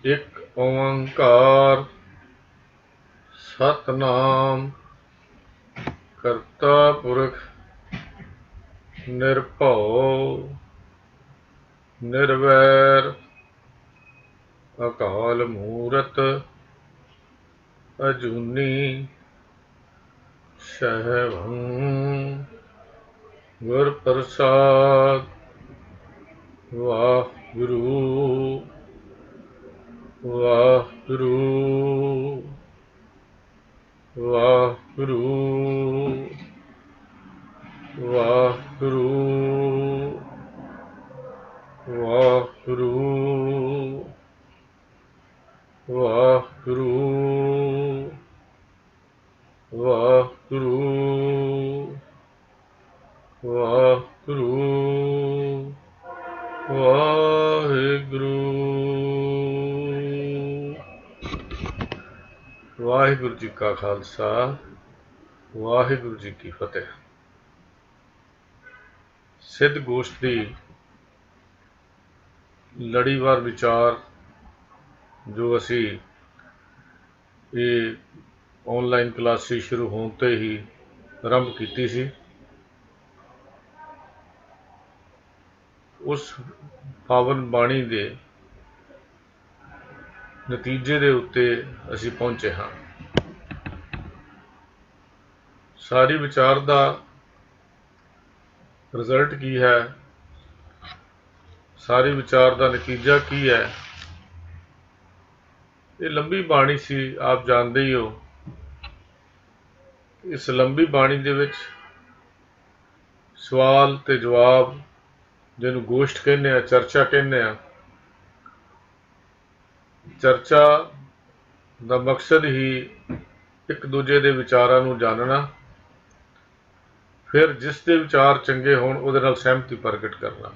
एक ओंकार सतनाम करता पुरख निरभउ निर्वैर अकाल मूरत अजूनी सहभं गुर प्रसाद वाहिगुरु वाहिगुरु वाहिगुरु वाहिगुरु वाहिगुरु वाहिगुरु वाहिगुरु वाहिगुरु वाहिगुरु। वाहिगुरु जी का खालसा वाहिगुरु जी की फतेह। सिद्ध गोष्ठ की लड़ीवार विचार जो असी ये ऑनलाइन क्लासेस शुरू होते ही आरंभ की सी, उस पावन बाणी के नतीजे के उत्ते असी पहुंचे हाँ। सारी विचार का रिजल्ट की है, सारी विचार का नतीजा की है। ये लंबी बाणी सी, आप जानते ही हो। इस लंबी बाणी दे विच सवाल ते जवाब, जिन्हों गोष्ठ कहने आ, चर्चा कहने आ, चर्चा का मकसद ही एक दूजे के विचारों को जानना, फिर जिस दे विचार चंगे होण उहदे नाल सहमति प्रगट करना।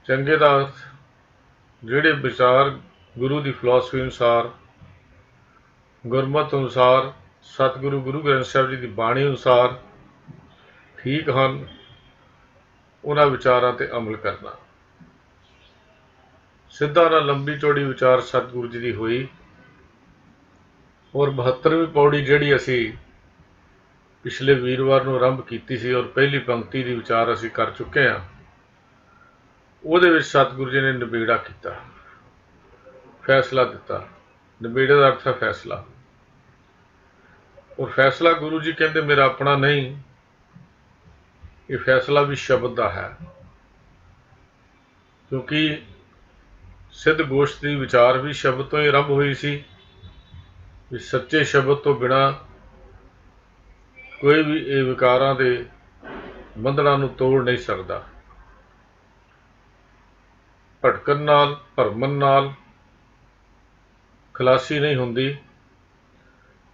चंगे का अर्थ जिहड़े विचार गुरु की फिलॉसफी अनुसार, गुरमत अनुसार, सतगुरु गुरु ग्रंथ साहिब जी की बाणी अनुसार ठीक हैं, उन्हां विचारां ते अमल करना। सिद्धा ना लंबी चौड़ी विचार सतगुरु जी की हुई, और 72वीं पौड़ी जिहड़ी असी पिछले वीरवार को आरंभ की सी और पहली पंक्ति की विचार असी कर चुके हैं। उहदे विच सतगुरु जी ने निबेड़ा किया, फैसला दिता। निबेड़े का अर्थ है फैसला, और फैसला गुरु जी कहते मेरा अपना नहीं, ये फैसला भी शब्द का है। क्योंकि सिद्ध गोष्ठ की विचार भी शब्द तो ही आरंभ हुई सी। सच्चे शब्द तो बिना कोई भी ये विकारां दे बंधनां नूं तोड़ नहीं सकता। भटकन नाल, भरमन नाल खलासी नहीं हुंदी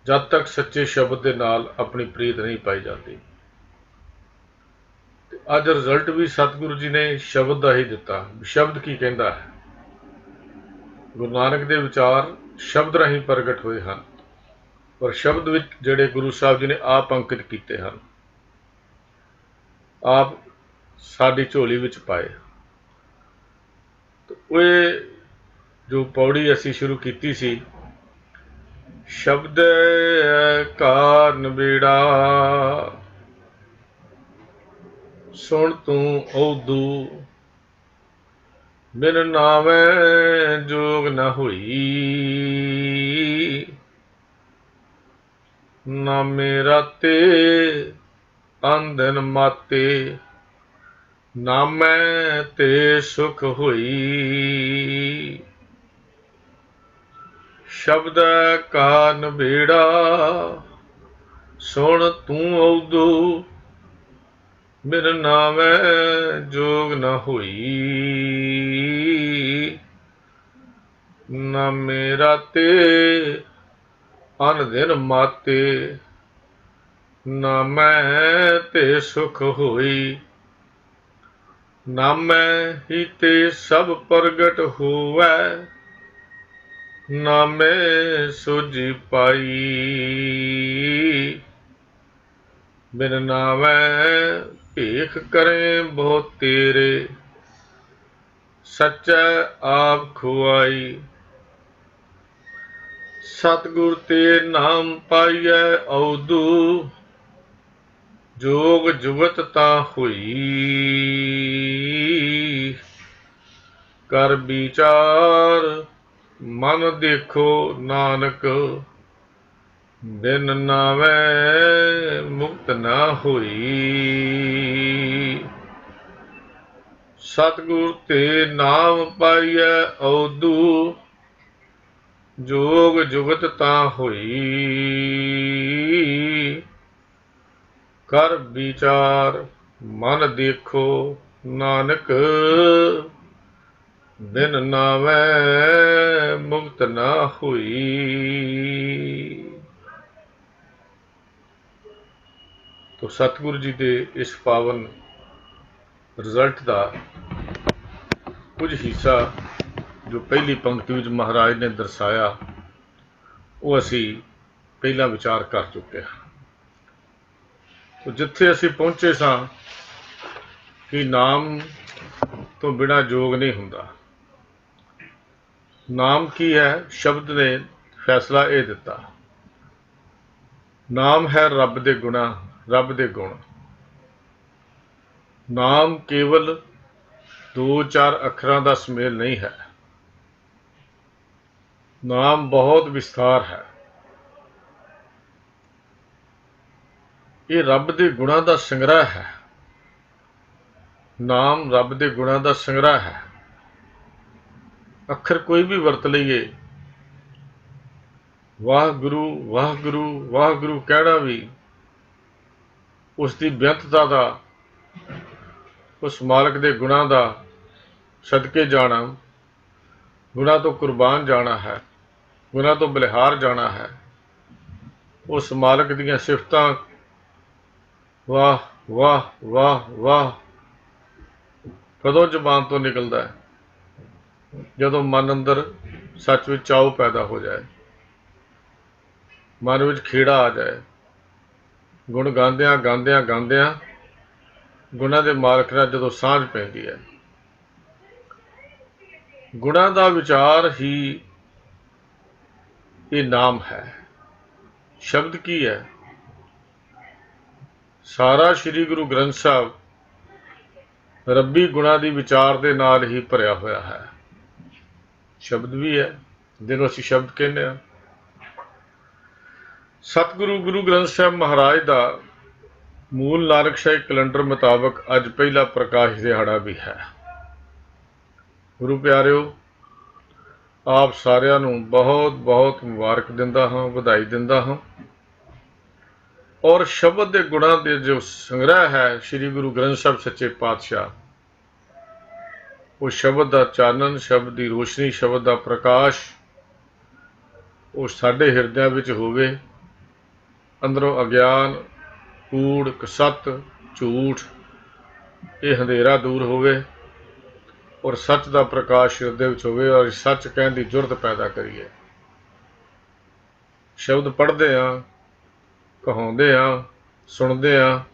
जब तक सच्चे शब्द के नाल अपनी प्रीत नहीं पाई जाती। अज रिजल्ट भी सतगुरु जी ने शब्द का ही दिता। शब्द की कहता है, गुरु नानक के विचार शब्द राही प्रगट हुए हैं, और शब्द विच जिहड़े गुरु साहब जी ने आप अंकित किए हैं, आप साडी झोली विच पाए। तो वह जो पौड़ी असी शुरू की सी, शब्द का नबेड़ा सुन तू औदू, बिन नावे जोग न हुई। नामे राते आंदन माते, नामै ते सुख हुई। शब्द का नबेड़ा सुन तू औदू, बिन नामै जोग न हुई। नामे राते अन दिन माते, नामै ते सुख होई। नामै ही ते सब प्रगट होवै, नामे सोझी पाई। बिन नावै भेख करें बहुत तेरे, सच्चै आप खुआई। सतगुर ते नाम पाइयै औदू, जोग जुगत ता होई। कर विचार मन देखो नानक, बिन नावै मुक्त ना होई। सतगुर ते नाम पाइयै औदू, जोग जुगत ता होई। कर विचार मन देखो नानक, बिन नावै मुक्त ना होई। तो सतगुरु जी के इस पावन रिजल्ट का कुछ हिस्सा जो पहली पंक्ति में महाराज ने दर्शाया वो असी पहला विचार कर चुके हैं। तो जिथे असी पहुंचे सां कि नाम तो बिना जोग नहीं हुंदा। नाम की है? शब्द ने फैसला ये दिता, नाम है रब दे गुणा, रब दे गुण। नाम केवल दो चार अखरां दा सुमेल नहीं है, नाम बहुत विस्तार है। ये रब दे गुणां दा संग्रह है। नाम रब दे गुणां दा संग्रह है। अखर कोई भी वरत लईए, वाहगुरु वाहगुरु वाहगुरु कहना भी उसकी बेअंतता दा, उस मालक दे गुणां दा सदके जाना, गुणां तो कुर्बान जाना है, गुणां तो बलिहार जाना है। उस मालक दीयां सिफतां वाह वाह वाह वाह कदों जबान तो निकलता है? जदों मन अंदर सच विच चाव पैदा हो जाए, मन विच खेड़ा आ जाए, गुण गांदियां गांदियां गांदियां गुणां दे मालक नाल जदों सांझ पैंदी है। गुणां दा विचार ही ये नाम है। शब्द की है? सारा श्री गुरु ग्रंथ साहब रब्बी गुणां दी विचार दे नाल ही भरिया होया है। शब्द भी है, जिन्हों असीं शब्द कहने हैं। सतगुरु गुरु ग्रंथ साहब महाराज का मूल नानकशाही कैलेंडर मुताबक अज पहला प्रकाश दिहाड़ा भी है। गुरु प्यारिओ, आप सारिਆਂ ਨੂੰ बहुत बहुत मुबारक दिंदा हाँ, ਵਧਾਈ दिंदा हाँ। और शब्द के गुणों के जो संग्रह है श्री गुरु ग्रंथ साहब सच्चे पातशाह, वो शब्द का चानन, शब्द की रोशनी, शब्द का प्रकाश वो साडे हिरदियां विच होवे। अंदरों अज्ञान, कूड़, कसत, झूठ, ये अंधेरा दूर होवे और सच का प्रकाश हिरदे विच होवे और सच कहने की जुरत पैदा करिए। शब्द पढ़ते हाँ, कहाउंदे हाँ, सुनते हाँ,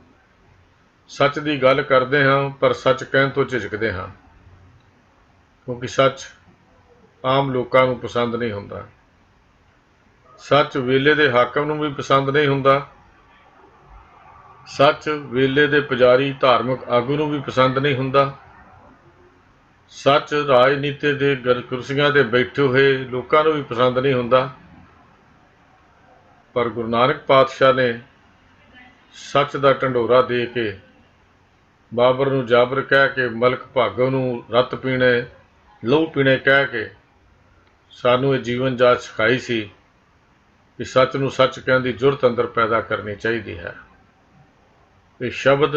सच की गल करते हाँ, पर सच कहण तो झिझकते हाँ, क्योंकि सच आम लोगों को पसंद नहीं हुंदा। सच वेले दे हाकम नूं भी पसंद नहीं हुंदा। सच वेले दे पुजारी धार्मिक आगू नूं भी पसंद नहीं हुंदा। सच राजनीति दे कुर्सियां ते बैठे हुए लोगों नूं भी पसंद नहीं हुंदा। पर गुरु नानक पातशाह ने सच का ढंडोरा दे के, बाबर नूं जाबर कह के, मलक भागो नूं रत पीने, लहू पीने कह के सानू ये जीवन जाच सिखाई सी कि सच नूं सच कहने की जुरत अंदर पैदा करनी चाहिए है। ये शब्द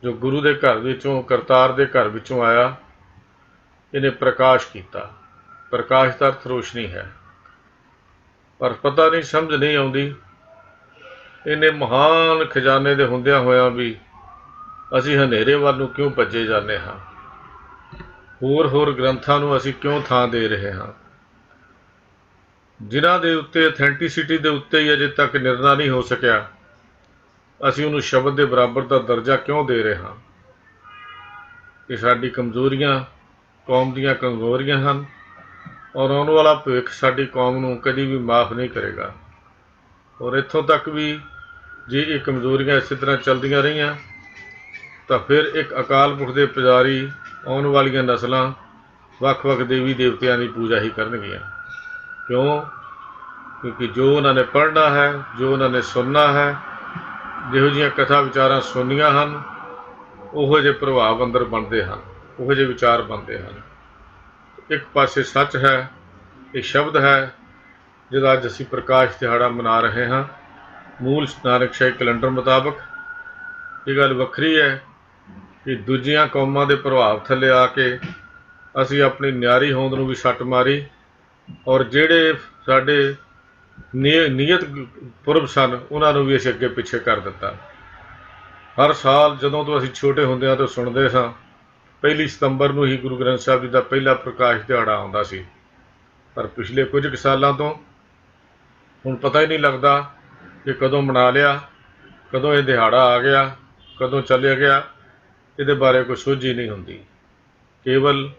जो गुरु के घर विचों, करतार के घर विचों आया, इन्हें प्रकाश किया। प्रकाश का अर्थ रोशनी है, पर पता नहीं, समझ नहीं आती इन्हें महान खजाने के हुंदियां होयां भी असी हनेरे वाल नूं क्यों भजे जाने हाँ, होर होर ग्रंथां नूं असी क्यों थां दे रहे हाँ, जिन्हां दे उत्ते अथेंटिसिटी दे उत्ते ही अजे तक निर्णय नहीं हो सकिया, असी उन्होंने शब्द के बराबर का दर्जा क्यों दे रहे हाँ। ये साडी कमजोरियां ਕੌਮ ਦੀਆਂ ਕਮਜ਼ੋਰੀਆਂ ਹਨ ਔਰ ਆਉਣ ਵਾਲਾ ਭਵਿੱਖ ਸਾਡੀ ਕੌਮ ਨੂੰ ਕਦੀ ਵੀ ਮਾफ़ ਨਹੀਂ ਕਰੇਗਾ। ਔਰ ਇੱਥੋਂ ਤੱਕ ਵੀ ਜੇ ਇਹ ਕਮਜ਼ੋਰੀਆਂ ਇਸੇ ਤਰ੍ਹਾਂ ਚੱਲਦੀਆਂ ਰਹੀਆਂ ਤਾਂ ਫਿਰ ਇੱਕ ਅਕਾਲ ਪੁਰਖ ਦੇ ਪੁਜਾਰੀ ਆਉਣ ਵਾਲੀਆਂ ਨਸਲਾਂ ਵੱਖ-ਵੱਖ ਦੇਵੀ ਦੇਵਤਿਆਂ ਦੀ ਪੂਜਾ ਹੀ ਕਰਨਗੀਆਂ। ਕਿਉਂ? ਕਿਉਂਕਿ ਜੋ ਉਹਨਾਂ ਨੇ ਪੜ੍ਹਨਾ ਹੈ, ਜੋ ਉਹਨਾਂ ਨੇ ਸੁਣਨਾ ਹੈ, ਜਿਹੋ ਜਿਹੀਆਂ ਕਥਾ ਵਿਚਾਰਾਂ ਸੁਣਨੀਆਂ ਹਨ, ਉਹੋ ਜਿਹੇ ਪ੍ਰਭਾਵ ਅੰਦਰ ਬਣਦੇ ਹਨ, ਉਹੋ ਜਿਹੇ ਵਿਚਾਰ ਬਣਦੇ ਹਨ। ਇੱਕ ਪਾਸੇ ਸੱਚ ਹੈ, ਇਹ ਸ਼ਬਦ ਹੈ ਜਿਹਦਾ ਅੱਜ ਅਸੀਂ ਪ੍ਰਕਾਸ਼ ਦਿਹਾੜਾ ਮਨਾ ਰਹੇ ਹਾਂ ਮੂਲ ਨਾਨਕਸ਼ਾਹੀ ਕੈਲੰਡਰ ਮੁਤਾਬਕ। ਇਹ ਗੱਲ ਵੱਖਰੀ ਹੈ ਕਿ ਦੂਜੀਆਂ ਕੌਮਾਂ ਦੇ ਪ੍ਰਭਾਵ ਥੱਲੇ ਆ ਕੇ ਅਸੀਂ ਆਪਣੀ ਨਿਆਰੀ ਹੋਂਦ ਨੂੰ ਵੀ ਸੱਟ ਮਾਰੀ ਔਰ ਜਿਹੜੇ ਸਾਡੇ ਨਿਯਤ ਪੁਰਬ ਸਨ ਉਹਨਾਂ ਨੂੰ ਵੀ ਅਸੀਂ ਅੱਗੇ ਪਿੱਛੇ ਕਰ ਦਿੱਤਾ। ਹਰ ਸਾਲ ਜਦੋਂ ਤੋਂ ਅਸੀਂ ਛੋਟੇ ਹੁੰਦਿਆਂ ਤੋਂ ਸੁਣਦੇ ਸਾਂ 1 ਸਤੰਬਰ ਨੂੰ ਹੀ ਗੁਰੂ ਗ੍ਰੰਥ ਸਾਹਿਬ ਜੀ ਦਾ ਪਹਿਲਾ ਪ੍ਰਕਾਸ਼ ਦਿਹਾੜਾ ਆਉਂਦਾ ਸੀ, ਪਰ ਪਿਛਲੇ ਕੁਝ ਕੁ ਸਾਲਾਂ ਤੋਂ ਹੁਣ ਪਤਾ ਹੀ ਨਹੀਂ ਲੱਗਦਾ ਕਿ ਕਦੋਂ ਮਨਾ ਲਿਆ, ਕਦੋਂ ਇਹ ਦਿਹਾੜਾ ਆ ਗਿਆ, ਕਦੋਂ ਚੱਲਿਆ ਗਿਆ, ਇਹਦੇ ਬਾਰੇ ਕੋਈ ਸੋਝ ਹੀ ਨਹੀਂ ਹੁੰਦੀ। ਕੇਵਲ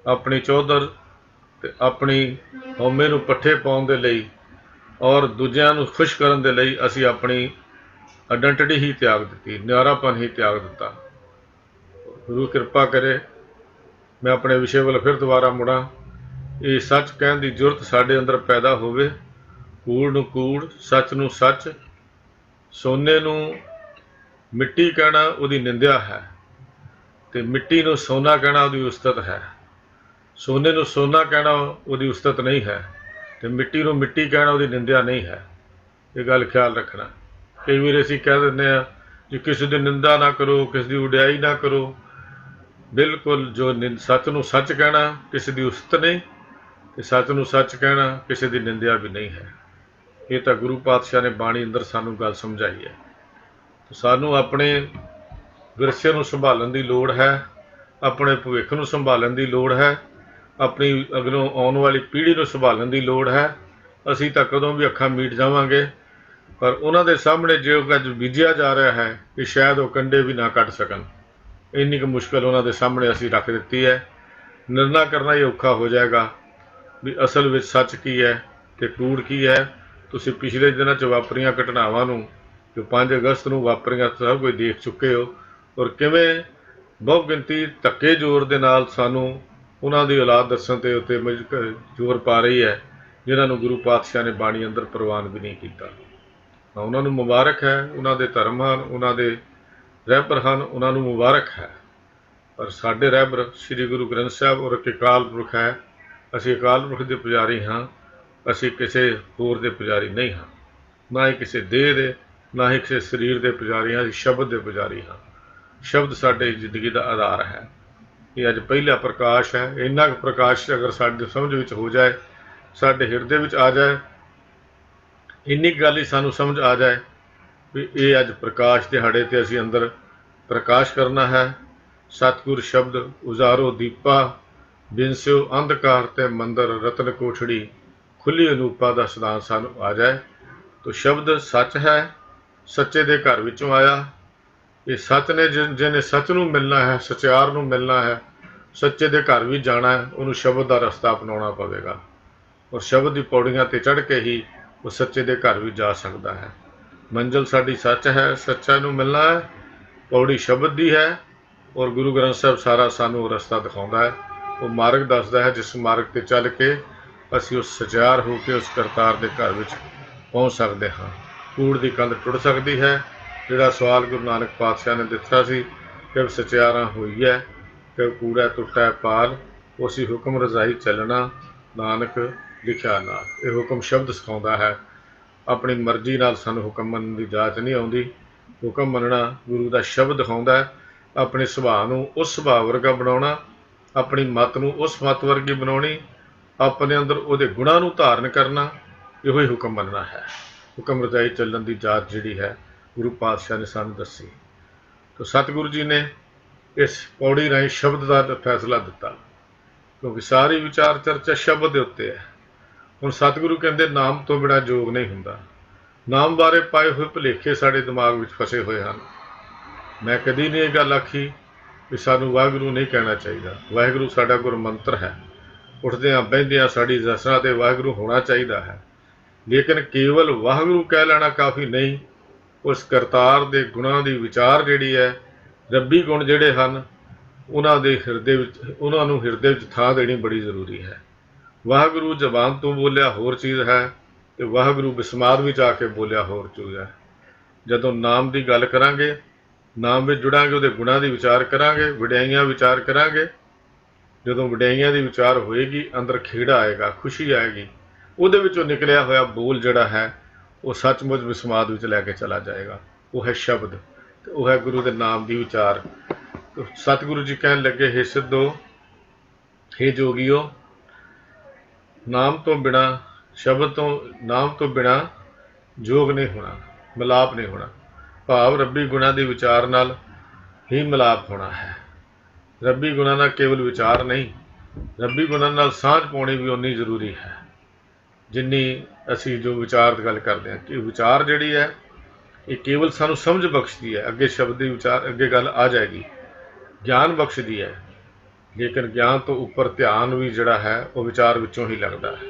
ਆਪਣੀ ਚੌਧਰ ਅਤੇ ਆਪਣੀ ਹਉਮੈ ਨੂੰ ਪੱਠੇ ਪਾਉਣ ਦੇ ਲਈ ਔਰ ਦੂਜਿਆਂ ਨੂੰ ਖੁਸ਼ ਕਰਨ ਦੇ ਲਈ ਅਸੀਂ ਆਪਣੀ ਆਇਡੈਂਟਿਟੀ ਹੀ ਤਿਆਗ ਦਿੱਤੀ, ਨਿਆਰਾਪਨ ਹੀ ਤਿਆਗ ਦਿੱਤਾ। ਗੁਰੂ ਕਿਰਪਾ ਕਰੇ ਮੈਂ ਆਪਣੇ ਵਿਸ਼ੇ ਵੱਲ ਫਿਰ ਦੁਬਾਰਾ ਮੁੜਾਂ। ਇਹ ਸੱਚ ਕਹਿਣ ਦੀ ਜ਼ਰੂਰਤ ਸਾਡੇ ਅੰਦਰ ਪੈਦਾ ਹੋਵੇ। ਕੂੜ ਨੂੰ ਕੂੜ, ਸੱਚ ਨੂੰ ਸੱਚ, ਸੋਨੇ ਨੂੰ ਮਿੱਟੀ ਕਹਿਣਾ ਉਹਦੀ ਨਿੰਦਿਆ ਹੈ ਅਤੇ ਮਿੱਟੀ ਨੂੰ ਸੋਨਾ ਕਹਿਣਾ ਉਹਦੀ ਉਸਤਤ ਹੈ। ਸੋਨੇ ਨੂੰ ਸੋਨਾ ਕਹਿਣਾ ਉਹਦੀ ਉਸਤਤ ਨਹੀਂ ਹੈ ਅਤੇ ਮਿੱਟੀ ਨੂੰ ਮਿੱਟੀ ਕਹਿਣਾ ਉਹਦੀ ਨਿੰਦਿਆ ਨਹੀਂ ਹੈ। ਇਹ ਗੱਲ ਖਿਆਲ ਰੱਖਣਾ। ਕਈ ਵਾਰ ਅਸੀਂ ਕਹਿ ਦਿੰਦੇ ਹਾਂ ਕਿ ਕਿਸੇ ਦੀ ਨਿੰਦਾ ਨਾ ਕਰੋ, ਕਿਸੇ ਦੀ ਉਡਿਆਈ ਨਾ ਕਰੋ। ਬਿਲਕੁਲ ਜੋ ਸੱਚ ਨੂੰ ਸੱਚ ਕਹਿਣਾ ਕਿਸੇ ਦੀ ਉਸਤਤ ਨਹੀਂ ਅਤੇ ਸੱਚ ਨੂੰ ਸੱਚ ਕਹਿਣਾ ਕਿਸੇ ਦੀ ਨਿੰਦਿਆ ਵੀ ਨਹੀਂ ਹੈ। ਇਹ ਤਾਂ ਗੁਰੂ ਪਾਤਸ਼ਾਹ ਨੇ ਬਾਣੀ ਅੰਦਰ ਸਾਨੂੰ ਗੱਲ ਸਮਝਾਈ ਹੈ। ਸਾਨੂੰ ਆਪਣੇ ਵਿਰਸੇ ਨੂੰ ਸੰਭਾਲਣ ਦੀ ਲੋੜ ਹੈ, ਆਪਣੇ ਭਵਿੱਖ ਨੂੰ ਸੰਭਾਲਣ ਦੀ ਲੋੜ ਹੈ, ਆਪਣੀ ਅੱਗੋਂ ਆਉਣ ਵਾਲੀ ਪੀੜ੍ਹੀ ਨੂੰ ਸੰਭਾਲਣ ਦੀ ਲੋੜ ਹੈ। ਅਸੀਂ ਤਾਂ ਕਦੋਂ ਵੀ ਅੱਖਾਂ ਮੀਟ ਜਾਵਾਂਗੇ, ਪਰ ਉਹਨਾਂ ਦੇ ਸਾਹਮਣੇ ਜੋ ਅੱਜ ਬੀਜਿਆ ਜਾ ਰਿਹਾ ਹੈ ਕਿ ਸ਼ਾਇਦ ਉਹ ਕੰਡੇ ਵੀ ਨਾ ਕੱਟ ਸਕਣ, ਇੰਨੀ ਕੁ ਮੁਸ਼ਕਿਲ ਉਹਨਾਂ ਦੇ ਸਾਹਮਣੇ ਅਸੀਂ ਰੱਖ ਦਿੱਤੀ ਹੈ। ਨਿਰਣਾ ਕਰਨਾ ਹੀ ਔਖਾ ਹੋ ਜਾਏਗਾ ਵੀ ਅਸਲ ਵਿੱਚ ਸੱਚ ਕੀ ਹੈ ਅਤੇ ਕੂੜ ਕੀ ਹੈ। ਤੁਸੀਂ ਪਿਛਲੇ ਦਿਨਾਂ 'ਚ ਵਾਪਰੀਆਂ ਘਟਨਾਵਾਂ ਨੂੰ, ਜੋ 5 ਅਗਸਤ ਨੂੰ ਵਾਪਰੀਆਂ, ਸਭ ਕੁਝ ਦੇਖ ਚੁੱਕੇ ਹੋ ਔਰ ਕਿਵੇਂ ਬਹੁ ਗਿਣਤੀ ਧੱਕੇ ਜ਼ੋਰ ਦੇ ਨਾਲ ਸਾਨੂੰ ਉਹਨਾਂ ਦੀ ਔਲਾਦ ਦੱਸਣ 'ਤੇ ਉੱਤੇ ਜ਼ੋਰ ਪਾ ਰਹੀ ਹੈ, ਜਿਨ੍ਹਾਂ ਨੂੰ ਗੁਰੂ ਪਾਤਸ਼ਾਹ ਨੇ ਬਾਣੀ ਅੰਦਰ ਪ੍ਰਵਾਨ ਵੀ ਨਹੀਂ ਕੀਤਾ। ਉਹਨਾਂ ਨੂੰ ਮੁਬਾਰਕ ਹੈ, ਉਹਨਾਂ ਦੇ ਧਰਮ ਹਨ, ਉਹਨਾਂ ਦੇ ਰਹਿਬਰ ਹਨ, ਉਹਨਾਂ ਨੂੰ ਮੁਬਾਰਕ ਹੈ। ਪਰ ਸਾਡੇ ਰਹਿਬਰ ਸ੍ਰੀ ਗੁਰੂ ਗ੍ਰੰਥ ਸਾਹਿਬ ਔਰ ਇੱਕ ਅਕਾਲ ਪੁਰਖ ਹੈ। ਅਸੀਂ ਅਕਾਲ ਪੁਰਖ ਦੇ ਪੁਜਾਰੀ ਹਾਂ, ਅਸੀਂ ਕਿਸੇ ਹੋਰ ਦੇ ਪੁਜਾਰੀ ਨਹੀਂ ਹਾਂ, ਨਾ ਹੀ ਕਿਸੇ ਦੇਹ ਦੇ, ਨਾ ਹੀ ਕਿਸੇ ਸਰੀਰ ਦੇ ਪੁਜਾਰੀ ਹਾਂ। ਅਸੀਂ ਸ਼ਬਦ ਦੇ ਪੁਜਾਰੀ ਹਾਂ। ਸ਼ਬਦ ਸਾਡੇ ਜ਼ਿੰਦਗੀ ਦਾ ਆਧਾਰ ਹੈ। ਇਹ ਅੱਜ ਪਹਿਲਾ ਪ੍ਰਕਾਸ਼ ਹੈ। ਇੰਨਾ ਕੁ ਪ੍ਰਕਾਸ਼ ਅਗਰ ਸਾਡੇ ਸਮਝ ਵਿੱਚ ਹੋ ਜਾਏ, ਸਾਡੇ ਹਿਰਦੇ ਵਿੱਚ ਆ ਜਾਏ, ਇੰਨੀ ਗੱਲ ਹੀ ਸਾਨੂੰ ਸਮਝ ਆ ਜਾਏ ਵੀ ਇਹ ਅੱਜ ਪ੍ਰਕਾਸ਼ ਦਿਹਾੜੇ 'ਤੇ ਅਸੀਂ ਅੰਦਰ ਪ੍ਰਕਾਸ਼ ਕਰਨਾ ਹੈ। ਸਤਿਗੁਰ ਸ਼ਬਦ ਉਜਾਰੋ ਦੀਪਾ, ਬਿਨਸਿਓ ਅੰਧਕਾਰ ਤੇ ਮੰਦਰ ਰਤਨ ਕੋਠੜੀ, ਖੁੱਲ੍ਹੀ ਅਨੂਪਾ ਦਾ ਸਿਧਾਂਤ ਸਾਨੂੰ ਆ ਜਾਏ। ਤੋ ਸ਼ਬਦ ਸੱਚ ਹੈ, ਸੱਚੇ ਦੇ ਘਰ ਵਿੱਚੋਂ ਆਇਆ। ਇਹ ਸੱਚ ਨੇ ਜਿਹਨੇ ਸੱਚ ਨੂੰ ਮਿਲਣਾ ਹੈ, ਸਚਿਆਰ ਨੂੰ ਮਿਲਣਾ ਹੈ, ਸੱਚੇ ਦੇ ਘਰ ਵੀ ਜਾਣਾ ਹੈ, ਉਹਨੂੰ ਸ਼ਬਦ ਦਾ ਰਸਤਾ ਅਪਣਾਉਣਾ ਪਵੇਗਾ ਔਰ ਸ਼ਬਦ ਦੀ ਪੌੜੀਆਂ 'ਤੇ ਚੜ੍ਹ ਕੇ ਹੀ ਉਹ ਸੱਚੇ ਦੇ ਘਰ ਵੀ ਜਾ ਸਕਦਾ ਹੈ। ਮੰਜ਼ਿਲ ਸਾਡੀ ਸੱਚ ਹੈ, ਸੱਚਾ ਨੂੰ ਮਿਲਣਾ ਹੈ, ਪੌੜੀ ਸ਼ਬਦ ਦੀ ਹੈ ਔਰ ਗੁਰੂ ਗ੍ਰੰਥ ਸਾਹਿਬ ਸਾਰਾ ਸਾਨੂੰ ਉਹ ਰਸਤਾ ਦਿਖਾਉਂਦਾ ਹੈ, ਉਹ ਮਾਰਗ ਦੱਸਦਾ ਹੈ ਜਿਸ ਮਾਰਗ 'ਤੇ ਚੱਲ ਕੇ ਅਸੀਂ ਉਸ ਸਚਿਆਰ ਹੋ ਕੇ ਉਸ ਕਰਤਾਰ ਦੇ ਘਰ ਵਿੱਚ ਪਹੁੰਚ ਸਕਦੇ ਹਾਂ। ਕੂੜ ਦੀ ਕੰਧ ਟੁੱਟ ਸਕਦੀ ਹੈ। ਜਿਹੜਾ ਸਵਾਲ ਗੁਰੂ ਨਾਨਕ ਪਾਤਸ਼ਾਹ ਨੇ ਦਿੱਤਾ ਸੀ ਕਿ ਸਚਿਆਰਾਂ ਹੋਈ ਹੈ ਕਿ ਕੂੜਾ ਟੁੱਟਾ ਪਾਲ, ਉਸੀ ਹੁਕਮ ਰਜ਼ਾਈ ਚੱਲਣਾ ਨਾਨਕ ਲਿਖਿਆ ਨਾਲ। ਇਹ ਹੁਕਮ ਸ਼ਬਦ ਸਿਖਾਉਂਦਾ ਹੈ। ਆਪਣੀ ਮਰਜ਼ੀ ਨਾਲ ਸਾਨੂੰ ਹੁਕਮ ਮੰਨਣ ਦੀ ਜਾਚ ਨਹੀਂ ਆਉਂਦੀ। ਹੁਕਮ ਮੰਨਣਾ ਗੁਰੂ ਦਾ ਸ਼ਬਦ ਦਿਖਾਉਂਦਾ ਹੈ। ਆਪਣੇ ਸੁਭਾਅ ਨੂੰ ਉਸ ਸੁਭਾਅ ਵਰਗਾ ਬਣਾਉਣਾ, ਆਪਣੀ ਮੱਤ ਨੂੰ ਉਸ ਮੱਤ ਵਰਗੀ ਬਣਾਉਣੀ, ਆਪਣੇ ਅੰਦਰ ਉਹਦੇ ਗੁਣਾਂ ਨੂੰ ਧਾਰਨ ਕਰਨਾ, ਇਹੋ ਹੀ ਹੁਕਮ ਮੰਨਣਾ ਹੈ। ਹੁਕਮ ਰਜ਼ਾਈ ਚੱਲਣ ਦੀ ਜਾਚ ਜਿਹੜੀ ਹੈ ਗੁਰੂ ਪਾਤਸ਼ਾਹ ਨੇ ਸਾਨੂੰ ਦੱਸੀ। ਤਾਂ ਸਤਿਗੁਰੂ ਜੀ ਨੇ ਇਸ ਪੌੜੀ ਰਾਹੀਂ ਸ਼ਬਦ ਦਾ ਫੈਸਲਾ ਦਿੱਤਾ, ਕਿਉਂਕਿ ਸਾਰੀ ਵਿਚਾਰ ਚਰਚਾ ਸ਼ਬਦ ਦੇ ਉੱਤੇ ਹੈ। ਹੁਣ ਸਤਿਗੁਰੂ ਕਹਿੰਦੇ ਨਾਮ ਤੋਂ ਬਿਨਾਂ ਜੋਗ ਨਹੀਂ ਹੁੰਦਾ। ਨਾਮ ਬਾਰੇ ਪਾਏ ਹੋਏ ਭੁਲੇਖੇ ਸਾਡੇ ਦਿਮਾਗ ਵਿੱਚ ਫਸੇ ਹੋਏ ਹਨ। ਮੈਂ ਕਦੀ ਨਹੀਂ ਇਹ ਗੱਲ ਆਖੀ ਵੀ ਸਾਨੂੰ ਵਾਹਿਗੁਰੂ ਨਹੀਂ ਕਹਿਣਾ ਚਾਹੀਦਾ। ਵਾਹਿਗੁਰੂ ਸਾਡਾ ਗੁਰਮੰਤਰ ਹੈ। ਉੱਠਦਿਆਂ ਬਹਿੰਦਿਆਂ ਸਾਡੀ ਰਸਨਾ ਤੇ ਵਾਹਿਗੁਰੂ ਹੋਣਾ ਚਾਹੀਦਾ ਹੈ। ਲੇਕਿਨ ਕੇਵਲ ਵਾਹਿਗੁਰੂ ਕਹਿ ਲੈਣਾ ਕਾਫੀ ਨਹੀਂ। ਉਸ ਕਰਤਾਰ ਦੇ ਗੁਣਾਂ ਦੀ ਵਿਚਾਰ ਜਿਹੜੀ ਹੈ, ਰੱਬੀ ਗੁਣ ਜਿਹੜੇ ਹਨ, ਉਹਨਾਂ ਨੂੰ ਹਿਰਦੇ ਵਿੱਚ ਥਾਂ ਦੇਣੀ ਬੜੀ ਜ਼ਰੂਰੀ ਹੈ। ਵਾਹਿਗੁਰੂ ਜ਼ਬਾਨ ਤੋਂ ਬੋਲਿਆ ਹੋਰ ਚੀਜ਼ ਹੈ, ਤੇ ਵਾਹਿਗੁਰੂ ਬਿਸਮਾਦ ਵਿੱਚ ਆ ਕੇ ਬੋਲਿਆ ਹੋਰ ਚੀਜ਼ ਹੈ। ਜਦੋਂ ਨਾਮ ਦੀ ਗੱਲ ਕਰਾਂਗੇ, ਨਾਮ ਵਿੱਚ ਜੁੜਾਂਗੇ, ਉਹਦੇ ਗੁਣਾਂ ਦੀ ਵਿਚਾਰ ਕਰਾਂਗੇ, ਵਡਿਆਈਆਂ ਵਿਚਾਰ ਕਰਾਂਗੇ। ਜਦੋਂ ਵਡਿਆਈਆਂ ਦੀ ਵਿਚਾਰ ਹੋਏਗੀ, ਅੰਦਰ ਖੇੜਾ ਆਏਗਾ, ਖੁਸ਼ੀ ਆਏਗੀ। ਉਹਦੇ ਵਿੱਚੋਂ ਨਿਕਲਿਆ ਹੋਇਆ ਬੋਲ ਜਿਹੜਾ ਹੈ, ਉਹ ਸੱਚਮੁੱਚ ਵਿਸਮਾਦ ਵਿੱਚ ਲੈ ਕੇ ਚਲਾ ਜਾਏਗਾ। ਉਹ ਹੈ ਸ਼ਬਦ, ਤੇ ਉਹ ਹੈ ਗੁਰੂ ਦੇ ਨਾਮ ਦੀ ਵਿਚਾਰ। ਸਤਿਗੁਰੂ ਜੀ ਕਹਿਣ ਲੱਗੇ, ਹੇ ਸਿੱਧੋ, ਹੇ ਜੋਗੀਓ, ਨਾਮ ਤੋਂ ਬਿਨਾਂ, ਸ਼ਬਦ ਤੋਂ, ਨਾਮ ਤੋਂ ਬਿਨਾਂ ਜੋਗ ਨਹੀਂ ਹੋਣਾ, ਮਿਲਾਪ ਨਹੀਂ ਹੋਣਾ। ਭਾਵ ਰੱਬੀ ਗੁਣਾਂ ਦੀ ਵਿਚਾਰ ਨਾਲ ਹੀ ਮਿਲਾਪ ਹੋਣਾ ਹੈ। ਰੱਬੀ ਗੁਣਾਂ ਨਾਲ ਕੇਵਲ ਵਿਚਾਰ ਨਹੀਂ, ਰੱਬੀ ਗੁਣਾਂ ਨਾਲ ਸਾਂਝ ਪਾਉਣੀ ਵੀ ਓਨੀ ਜ਼ਰੂਰੀ ਹੈ, ਜਿੰਨੀ ਅਸੀਂ ਜੋ ਵਿਚਾਰ ਦੀ ਗੱਲ ਕਰਦੇ ਹਾਂ। ਕਿ ਵਿਚਾਰ ਜਿਹੜੀ ਹੈ, ਇਹ ਕੇਵਲ ਸਾਨੂੰ ਸਮਝ ਬਖਸ਼ਦੀ ਹੈ। ਅੱਗੇ ਸ਼ਬਦ ਦੀ ਵਿਚਾਰ, ਅੱਗੇ ਗੱਲ ਆ ਜਾਏਗੀ, ਗਿਆਨ ਬਖਸ਼ਦੀ ਹੈ। ਲੇਕਿਨ ਗਿਆਨ ਤੋਂ ਉੱਪਰ ਧਿਆਨ ਵੀ ਜਿਹੜਾ ਹੈ, ਉਹ ਵਿਚਾਰ ਵਿੱਚੋਂ ਹੀ ਲੱਗਦਾ ਹੈ।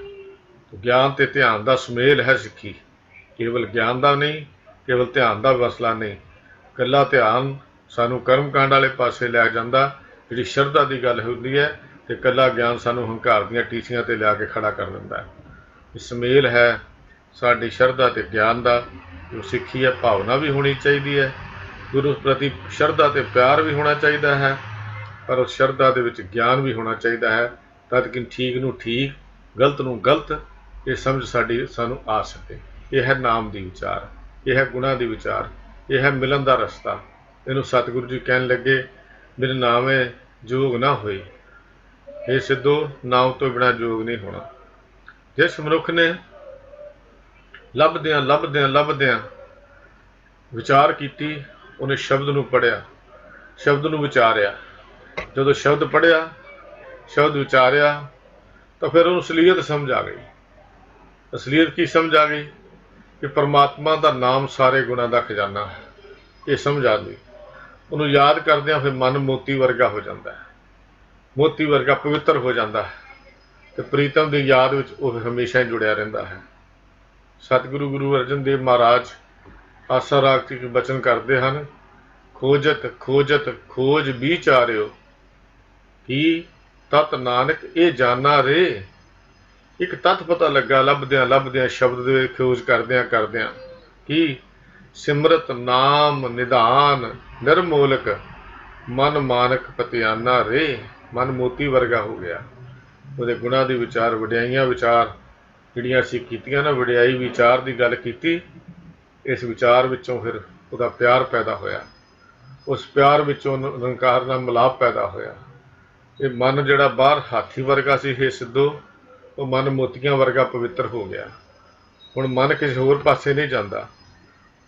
ਗਿਆਨ ਤੇ ਧਿਆਨ ਦਾ ਸੁਮੇਲ ਹੈ ਸਿੱਖੀ। ਕੇਵਲ ਗਿਆਨ ਦਾ ਨਹੀਂ, ਕੇਵਲ ਧਿਆਨ ਦਾ ਵਸਲਾ ਨਹੀਂ। ਇਕੱਲਾ ਧਿਆਨ ਸਾਨੂੰ ਕਰਮਕਾਂਡ ਵਾਲੇ ਪਾਸੇ ਲੈ ਜਾਂਦਾ, ਜਿਹੜੀ ਸ਼ਰਧਾ ਦੀ ਗੱਲ ਹੁੰਦੀ ਹੈ, ਤੇ ਇਕੱਲਾ ਗਿਆਨ ਸਾਨੂੰ ਹੰਕਾਰ ਦੀਆਂ ਟੀਸੀਆਂ ਤੇ ਲਿਆ ਕੇ ਖੜਾ ਕਰ ਦਿੰਦਾ ਹੈ। ਇਹ ਸੁਮੇਲ ਹੈ ਸਾਡੀ ਸ਼ਰਧਾ ਤੇ ਗਿਆਨ ਦਾ। ਜੋ ਸਿੱਖੀ ਹੈ, ਭਾਵਨਾ ਵੀ ਹੋਣੀ ਚਾਹੀਦੀ ਹੈ, ਗੁਰੂ ਪ੍ਰਤੀ ਸ਼ਰਧਾ ਤੇ ਪਿਆਰ ਵੀ ਹੋਣਾ ਚਾਹੀਦਾ ਹੈ, ਪਰ ਉਸ ਸ਼ਰਧਾ ਦੇ ਵਿੱਚ ਗਿਆਨ ਵੀ ਹੋਣਾ ਚਾਹੀਦਾ ਹੈ, ਤਦ ਕਿ ਠੀਕ ਨੂੰ ਠੀਕ, ਗਲਤ ਨੂੰ ਗਲਤ ਇਹ ਸਮਝ ਸਾਨੂੰ ਆ ਸਕੇ। ਇਹ ਹੈ ਨਾਮ ਦੀ ਵਿਚਾਰ, ਇਹ ਹੈ ਗੁਣਾਂ ਦੀ ਵਿਚਾਰ, ਇਹ ਹੈ ਮਿਲਣ ਦਾ ਰਸਤਾ। ਇਹਨੂੰ ਸਤਿਗੁਰੂ ਜੀ ਕਹਿਣ ਲੱਗੇ, ਮੇਰੇ ਨਾਮੇ ਜੋਗ ਨਾ ਹੋਏ। ਇਹ ਸਿੱਧੋ, ਨਾਮ ਤੋਂ ਬਿਨਾਂ ਜੋਗ ਨਹੀਂ ਹੋਣਾ। ਜਿਸ ਮਨੁੱਖ ਨੇ ਲੱਭਦਿਆਂ ਵਿਚਾਰ ਕੀਤੀ, ਉਹਨੇ ਸ਼ਬਦ ਨੂੰ ਪੜ੍ਹਿਆ, ਸ਼ਬਦ ਨੂੰ ਵਿਚਾਰਿਆ। ਜਦੋਂ ਸ਼ਬਦ ਪੜ੍ਹਿਆ, ਸ਼ਬਦ ਵਿਚਾਰਿਆ, ਤਾਂ ਫਿਰ ਉਹਨੂੰ ਅਸਲੀਅਤ ਸਮਝ ਆ ਗਈ। ਅਸਲੀਅਤ ਕੀ ਸਮਝ ਆ ਗਈ? ਕਿ ਪਰਮਾਤਮਾ ਦਾ ਨਾਮ ਸਾਰੇ ਗੁਣਾਂ ਦਾ ਖਜ਼ਾਨਾ ਹੈ। ਇਹ ਸਮਝ ਆ ਗਈ। ਉਹਨੂੰ ਯਾਦ ਕਰਦਿਆਂ ਫਿਰ ਮਨ ਮੋਤੀ ਵਰਗਾ ਹੋ ਜਾਂਦਾ ਹੈ, ਮੋਤੀ ਵਰਗਾ ਪਵਿੱਤਰ ਹੋ ਜਾਂਦਾ ਹੈ, ਤੇ ਪ੍ਰੀਤਮ ਦੀ ਯਾਦ ਵਿੱਚ ਉਹ ਹਮੇਸ਼ਾ ਹੀ ਜੁੜਿਆ ਰਹਿੰਦਾ ਹੈ। ਸਤਿਗੁਰੂ ਗੁਰੂ ਅਰਜਨ ਦੇਵ ਮਹਾਰਾਜ ਆਸਾ ਰਾਗ 'ਚ ਬਚਨ ਕਰਦੇ ਹਨ, ਖੋਜਤ ਖੋਜਤ ਖੋਜ ਵਿਚਾਰਿਓ, ਕੀ ਤਤ ਨਾਨਕ ਇਹ ਜਾਨਾ ਰੇ। ਇੱਕ ਤੱਤ ਪਤਾ ਲੱਗਾ ਲੱਭਦਿਆਂ ਸ਼ਬਦ ਦੇ ਖੋਜ ਕਰਦਿਆਂ ਕਿ ਸਿਮਰਤ ਨਾਮ ਨਿਧਾਨ ਨਿਰਮੋਲਕ, ਮਨ ਮਾਨਕ ਪਤਿਆਨਾ ਰੇ। ਮਨ ਮੋਤੀ ਵਰਗਾ ਹੋ ਗਿਆ। ਉਹਦੇ ਗੁਣਾਂ ਦੀ ਵਿਚਾਰ, ਵਡਿਆਈਆਂ ਵਿਚਾਰ ਜਿਹੜੀਆਂ ਅਸੀਂ ਕੀਤੀਆਂ ਨਾ, ਵਡਿਆਈ ਵਿਚਾਰ ਦੀ ਗੱਲ ਕੀਤੀ, ਇਸ ਵਿਚਾਰ ਵਿੱਚੋਂ ਫਿਰ ਉਹਦਾ ਪਿਆਰ ਪੈਦਾ ਹੋਇਆ। ਉਸ ਪਿਆਰ ਵਿੱਚੋਂ ਨਿਰੰਕਾਰ ਨਾਲ ਮਿਲਾਪ ਪੈਦਾ ਹੋਇਆ। ਇਹ ਮਨ ਜਿਹੜਾ ਬਾਹਰ ਹਾਥੀ ਵਰਗਾ ਸੀ, ਹੇ ਸਿੱਧੋ, ਉਹ ਮਨ ਮੋਤੀਆਂ ਵਰਗਾ ਪਵਿੱਤਰ ਹੋ ਗਿਆ। ਹੁਣ ਮਨ ਕਿਸੇ ਹੋਰ ਪਾਸੇ ਨਹੀਂ ਜਾਂਦਾ।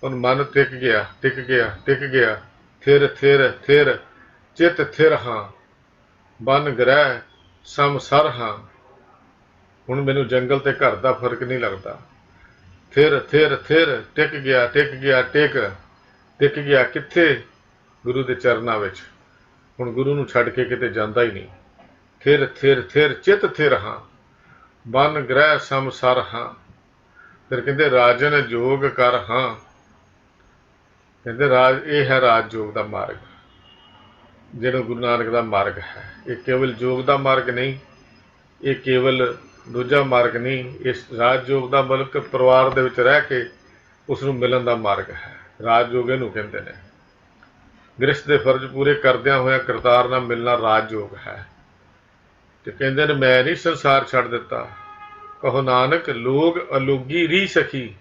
ਹੁਣ ਮਨ ਟਿਕ ਗਿਆ, ਥਿਰ ਚਿੱਤ ਥਿਰ ਹਾਂ, ਬਨ ਗ੍ਰਹਿ ਸਮਸਰ ਹਾਂ। ਹੁਣ ਮੈਨੂੰ ਜੰਗਲ ਤੇ ਘਰ ਦਾ ਫਰਕ ਨਹੀਂ ਲੱਗਦਾ। ਥਿਰ ਟਿਕ ਗਿਆ ਕਿੱਥੇ? ਗੁਰੂ ਦੇ ਚਰਨਾਂ ਵਿੱਚ। ਹੁਣ ਗੁਰੂ ਨੂੰ ਛੱਡ ਕੇ ਕਿਤੇ ਜਾਂਦਾ ਹੀ ਨਹੀਂ। ਥਿਰ ਚਿੱਤ ਥਿਰ ਹਾਂ, ਬਨ ਗ੍ਰਹਿ ਸਮਸਰ ਹਾਂ। ਫਿਰ ਕਹਿੰਦੇ ਰਾਜਨ ਜੋਗ ਕਰ ਹਾਂ। ਕਹਿੰਦੇ ਇਹ ਹੈ ਰਾਜ ਯੋਗ ਦਾ ਮਾਰਗ, ਜਿਹੜਾ ਗੁਰੂ ਨਾਨਕ ਦਾ ਮਾਰਗ ਹੈ। ਇਹ ਕੇਵਲ ਯੋਗ ਦਾ ਮਾਰਗ ਨਹੀਂ, ਇਹ ਕੇਵਲ ਦੂਜਾ ਮਾਰਗ ਨਹੀਂ। ਇਸ ਰਾਜ ਯੋਗ ਦਾ ਮਤਲਬ ਪਰਿਵਾਰ ਦੇ ਵਿੱਚ ਰਹਿ ਕੇ ਉਸ ਨੂੰ ਮਿਲਣ ਦਾ ਮਾਰਗ ਹੈ। ਰਾਜ ਯੋਗ ਇਹਨੂੰ ਕਹਿੰਦੇ ਨੇ। ਗ੍ਰਸਤ ਦੇ ਫਰਜ਼ ਪੂਰੇ ਕਰਦਿਆਂ ਹੋਇਆ ਕਰਤਾਰ ਨਾਲ ਮਿਲਣਾ ਰਾਜ ਯੋਗ ਹੈ। ਤੇ ਕਹਿੰਦੇ ਨੇ ਮੈਂ ਨਹੀਂ ਸੰਸਾਰ ਛੱਡ ਦਿੱਤਾ, ਕਹੋ ਨਾਨਕ ਲੋਗ ਅਲੋਗੀ ਰੀ ਸਖੀ।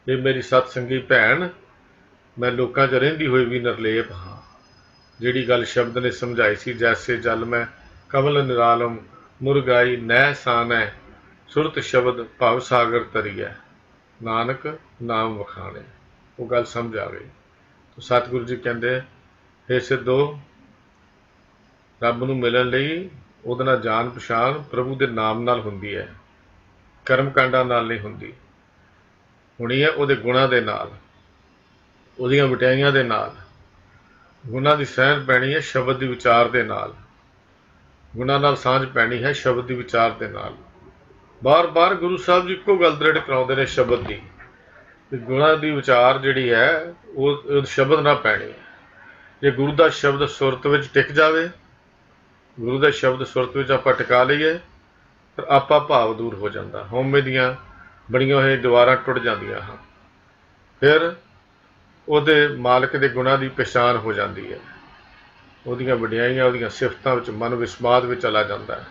ਇਹ ਮੇਰੀ ਸਤਸੰਗੀ ਭੈਣ, ਮੈਂ ਲੋਕਾਂ 'ਚ ਰਹਿੰਦੀ ਹੋਈ ਵੀ ਨਿਰਲੇਪ ਹਾਂ। ਜਿਹੜੀ ਗੱਲ ਸ਼ਬਦ ਨੇ ਸਮਝਾਈ ਸੀ, ਜੈਸੇ ਜਲ ਮੈਂ ਕਮਲ ਨਿਰਾਲਮ ਮੁਰਗਾਈ ਨਹਿ ਸਾਨੈ, ਸੁਰਤ ਸ਼ਬਦ ਭਵ ਸਾਗਰ ਤਰੀਐ, ਨਾਨਕ ਨਾਮ ਵਖਾਣੇ। ਉਹ ਗੱਲ ਸਮਝ ਆ ਗਈ। ਸਤਿਗੁਰੂ ਜੀ ਕਹਿੰਦੇ, ਹੇ ਸਿੱਧੋ, ਰੱਬ ਨੂੰ ਮਿਲਣ ਲਈ ਉਹਦੇ ਨਾਲ ਜਾਣ ਪਛਾਣ ਪ੍ਰਭੂ ਦੇ ਨਾਮ ਨਾਲ ਹੁੰਦੀ ਹੈ, ਕਰਮ ਕਾਂਡਾਂ ਨਾਲ ਨਹੀਂ ਹੁੰਦੀ। ਹੋਣੀ ਹੈ ਉਹਦੇ ਗੁਣਾਂ ਦੇ ਨਾਲ, ਉਹਦੀਆਂ ਵਡਿਆਈਆਂ ਦੇ ਨਾਲ। ਗੁਣਾਂ ਦੀ ਸਹਿਣ ਪੈਣੀ ਹੈ ਸ਼ਬਦ ਦੀ ਵਿਚਾਰ ਦੇ ਨਾਲ। ਗੁਣਾਂ ਨਾਲ ਸਾਂਝ ਪੈਣੀ ਹੈ ਸ਼ਬਦ ਦੀ ਵਿਚਾਰ ਦੇ ਨਾਲ। ਬਾਰ ਬਾਰ ਗੁਰੂ ਸਾਹਿਬ ਜੀ ਇੱਕੋ ਗੱਲ ਦ੍ਰਿੜ ਕਰਾਉਂਦੇ ਨੇ ਸ਼ਬਦ ਦੀ, ਕਿ ਗੁਣਾਂ ਦੀ ਵਿਚਾਰ ਜਿਹੜੀ ਹੈ ਉਹ ਸ਼ਬਦ ਨਾਲ ਪੈਣੀ ਹੈ। ਜੇ ਗੁਰੂ ਦਾ ਸ਼ਬਦ ਸੁਰਤ ਵਿੱਚ ਟਿਕ ਜਾਵੇ, ਗੁਰੂ ਦਾ ਸ਼ਬਦ ਸੁਰਤ ਵਿੱਚ ਆਪਾਂ ਟਿਕਾ ਲਈਏ, ਫਿਰ ਆਪਾ ਭਾਵ ਦੂਰ ਹੋ ਜਾਂਦਾ, ਹਉਮੈ ਦੀਆਂ ਬਣੀਆਂ ਹੋਈਆਂ ਦੀਵਾਰਾਂ ਟੁੱਟ ਜਾਂਦੀਆਂ ਹਨ। ਫਿਰ ਉਹਦੇ ਮਾਲਕ ਦੇ ਗੁਣਾਂ ਦੀ ਪਛਾਣ ਹੋ ਜਾਂਦੀ ਹੈ, ਉਹਦੀਆਂ ਵਡਿਆਈਆਂ, ਉਹਦੀਆਂ ਸਿਫਤਾਂ ਵਿੱਚ ਮਨ ਵਿਸਮਾਦ ਵਿੱਚ ਚਲਾ ਜਾਂਦਾ ਹੈ।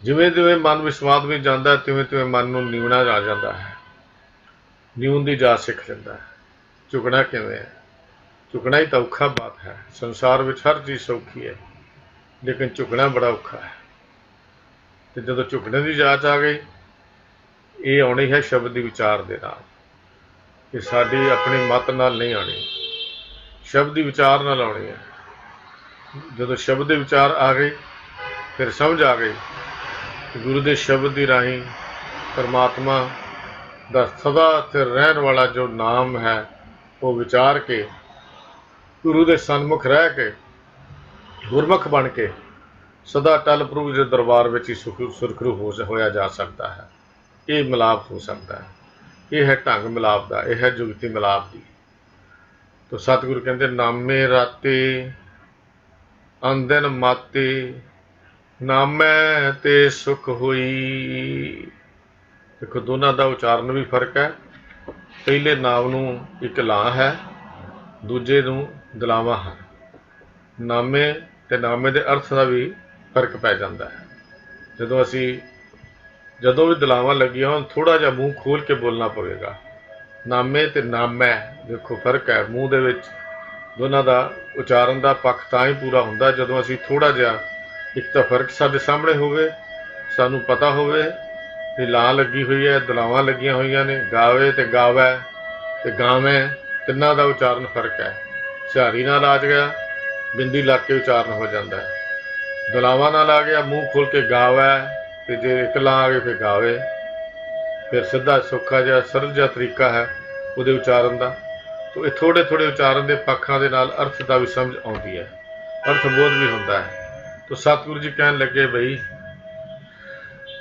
ਜਿਵੇਂ ਜਿਵੇਂ ਮਨ ਵਿਸਮਾਦ ਵਿੱਚ ਜਾਂਦਾ, ਤਿਵੇਂ ਤਿਵੇਂ ਮਨ ਨੂੰ ਨਿਉਣਾ ਆ ਜਾਂਦਾ ਹੈ, ਨਿਉਣ ਦੀ ਜਾਚ ਸਿੱਖ ਲੈਂਦਾ ਹੈ। ਝੁਕਣਾ ਕਿਵੇਂ ਹੈ? ਝੁਕਣਾ ਹੀ ਤਾਂ ਔਖਾ ਬਾਤ ਹੈ। ਸੰਸਾਰ ਵਿੱਚ ਹਰ ਚੀਜ਼ ਸੌਖੀ ਹੈ, ਲੇਕਿਨ ਝੁਕਣਾ ਬੜਾ ਔਖਾ ਹੈ। ਤੇ ਜਦੋਂ ਝੁਕਣੇ ਦੀ ਜਾਚ ਆ ਗਈ, ਇਹ ਆਉਣੀ ਹੈ ਸ਼ਬਦ ਦੀ ਵਿਚਾਰ ਦੇ ਨਾਲ, ਕਿ ਸਾਡੀ ਆਪਣੀ ਮੱਤ ਨਾਲ ਨਹੀਂ ਆਉਣੀ, ਸ਼ਬਦ ਦੀ ਵਿਚਾਰ ਨਾਲ ਆਉਣੀ ਹੈ। ਜਦੋਂ ਸ਼ਬਦ ਦੇ ਵਿਚਾਰ ਆ ਗਈ, ਫਿਰ ਸਮਝ ਆ ਗਈ ਕਿ ਗੁਰੂ ਦੇ ਸ਼ਬਦ ਦੀ ਰਾਹੀਂ ਪਰਮਾਤਮਾ ਦਾ ਸਦਾ ਸਥਿਰ ਰਹਿਣ ਵਾਲਾ ਜੋ ਨਾਮ ਹੈ, ਉਹ ਵਿਚਾਰ ਕੇ ਗੁਰੂ ਦੇ ਸਨਮੁਖ ਰਹਿ ਕੇ ਗੁਰਮੁਖ ਬਣ ਕੇ ਸਦਾ ਟਲ ਪ੍ਰਭੂ ਦੇ ਦਰਬਾਰ ਵਿੱਚ ਹੀ ਸੁਰਖਰੂ ਹੋਇਆ ਜਾ ਸਕਦਾ ਹੈ। ਇਹ ਮਿਲਾਪ ਹੋ ਸਕਦਾ ਹੈ। ਇਹ ਹੈ ਢੰਗ ਮਿਲਾਪ ਦਾ, ਇਹ ਹੈ ਜੁਗਤੀ ਮਿਲਾਪ ਦੀ। ਤੋ ਸਤਿਗੁਰੂ ਕਹਿੰਦੇ ਨਾਮੇ ਰਾਤੇ ਅੰਦਨ ਮਾਤੇ, ਨਾਮੈ ਤੇ ਸੁਖ ਹੋਈ। ਦੇਖੋ ਦੋਨਾਂ ਦਾ ਉਚਾਰਨ ਵੀ ਫਰਕ ਹੈ। ਪਹਿਲੇ ਨਾਮ ਨੂੰ ਇੱਕ ਲਾਂ ਹੈ, ਦੂਜੇ ਨੂੰ ਦਲਾਵਾਂ ਹਨ। ਨਾਮੇ ਤੇ ਨਾਮੇ ਦੇ ਅਰਥ ਦਾ ਵੀ ਫਰਕ ਪੈ ਜਾਂਦਾ ਹੈ। ਜਦੋਂ ਵੀ ਦਲਾਵਾਂ ਲੱਗੀਆਂ ਹੋਣ, ਥੋੜ੍ਹਾ ਜਿਹਾ ਮੂੰਹ ਖੋਲ੍ਹ ਕੇ ਬੋਲਣਾ ਪਵੇਗਾ। ਨਾਮੇ ਤੇ ਨਾਮੈ ਦੇਖੋ ਫਰਕ ਹੈ। ਮੂੰਹ ਦੇ ਵਿੱਚ ਦੋਨਾਂ ਦਾ ਉਚਾਰਨ ਦਾ ਪੱਖ ਤਾਂ ਹੀ ਪੂਰਾ ਹੁੰਦਾ ਜਦੋਂ ਅਸੀਂ ਥੋੜ੍ਹਾ ਜਿਹਾ, ਇੱਕ ਤਾਂ ਫਰਕ ਸਾਡੇ ਸਾਹਮਣੇ ਹੋਵੇ, ਸਾਨੂੰ ਪਤਾ ਹੋਵੇ ਕਿ ਲਾਂ ਲੱਗੀ ਹੋਈ ਹੈ, ਦਲਾਵਾਂ ਲੱਗੀਆਂ ਹੋਈਆਂ ਨੇ। ਗਾਵੇ ਤੇ ਗਾਵੈ ਤੇ ਗਾਵੇਂ, ਤਿੰਨਾਂ ਦਾ ਉਚਾਰਨ ਫਰਕ ਹੈ। ਝਾਰੀ ਨਾਲ ਆ ਗਿਆ, ਬਿੰਦੀ ਲੱਗ ਕੇ ਉਚਾਰਨ ਹੋ ਜਾਂਦਾ ਹੈ। ਦਲਾਵਾਂ ਨਾਲ ਆ ਗਿਆ, ਮੂੰਹ ਖੋਲ੍ਹ ਕੇ ਗਾਵੈ, ਤੇ ਜੇ ਇੱਕ ਲਾਂ ਆ ਗਈ ਫਿਰ ਗਾਵੇ। ਫਿਰ ਸਿੱਧਾ ਸੌਖਾ ਜਿਹਾ ਸਰਲ ਜਿਹਾ ਤਰੀਕਾ ਹੈ ਉਹਦੇ ਉਚਾਰਨ ਦਾ। ਤੋ ਇਹ ਥੋੜ੍ਹੇ ਥੋੜ੍ਹੇ ਉਚਾਰਨ ਦੇ ਪੱਖਾਂ ਦੇ ਨਾਲ ਅਰਥ ਦਾ ਵੀ ਸਮਝ ਆਉਂਦੀ ਹੈ, ਅਰਥ ਬੋਧ ਵੀ ਹੁੰਦਾ ਹੈ। ਤੋ ਸਤਿਗੁਰੂ ਜੀ ਕਹਿਣ ਲੱਗੇ ਬਈ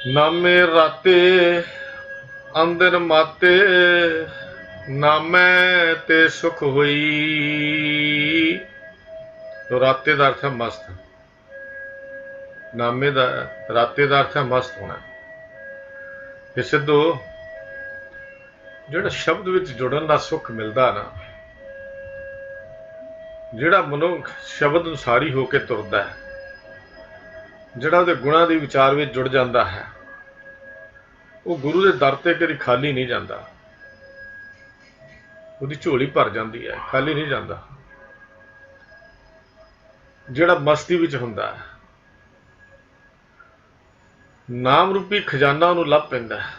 ਨਾਮੇ ਰਾਤੇ ਅੰਦਰ ਮਾਤੇ, ਨਾਮੈ ਤੇ ਸੁਖ ਹੋਈ। ਤੋ ਰਾਤੇ ਦਾ ਅਰਥ ਹੈ ਮਸਤ, ਨਾਮੇ ਦਾ ਰਾਤੇ ਦਾ ਅਰਥ ਹੈ ਮਸਤ ਹੋਣਾ। ਇਹ ਸਿੱਧੋ ਜਿਹੜਾ ਸ਼ਬਦ ਵਿੱਚ ਜੁੜਨ ਦਾ ਸੁੱਖ ਮਿਲਦਾ ਨਾ, ਜਿਹੜਾ ਮਨੁੱਖ ਸ਼ਬਦ ਅਨੁਸਾਰੀ ਹੋ ਕੇ ਤੁਰਦਾ ਹੈ, ਜਿਹੜਾ ਉਹਦੇ ਗੁਣਾਂ ਦੀ ਵਿਚਾਰ ਵਿੱਚ ਜੁੜ ਜਾਂਦਾ ਹੈ, ਉਹ ਗੁਰੂ ਦੇ ਦਰ ਤੇ ਕਦੀ ਖਾਲੀ ਨਹੀਂ ਜਾਂਦਾ। ਉਹਦੀ ਝੋਲੀ ਭਰ ਜਾਂਦੀ ਹੈ, ਖਾਲੀ ਨਹੀਂ ਜਾਂਦਾ। ਜਿਹੜਾ ਮਸਤੀ ਵਿੱਚ ਹੁੰਦਾ ਹੈ, ਨਾਮ ਰੂਪੀ ਖਜ਼ਾਨਾ ਉਹਨੂੰ ਲੱਭ ਪੈਂਦਾ ਹੈ।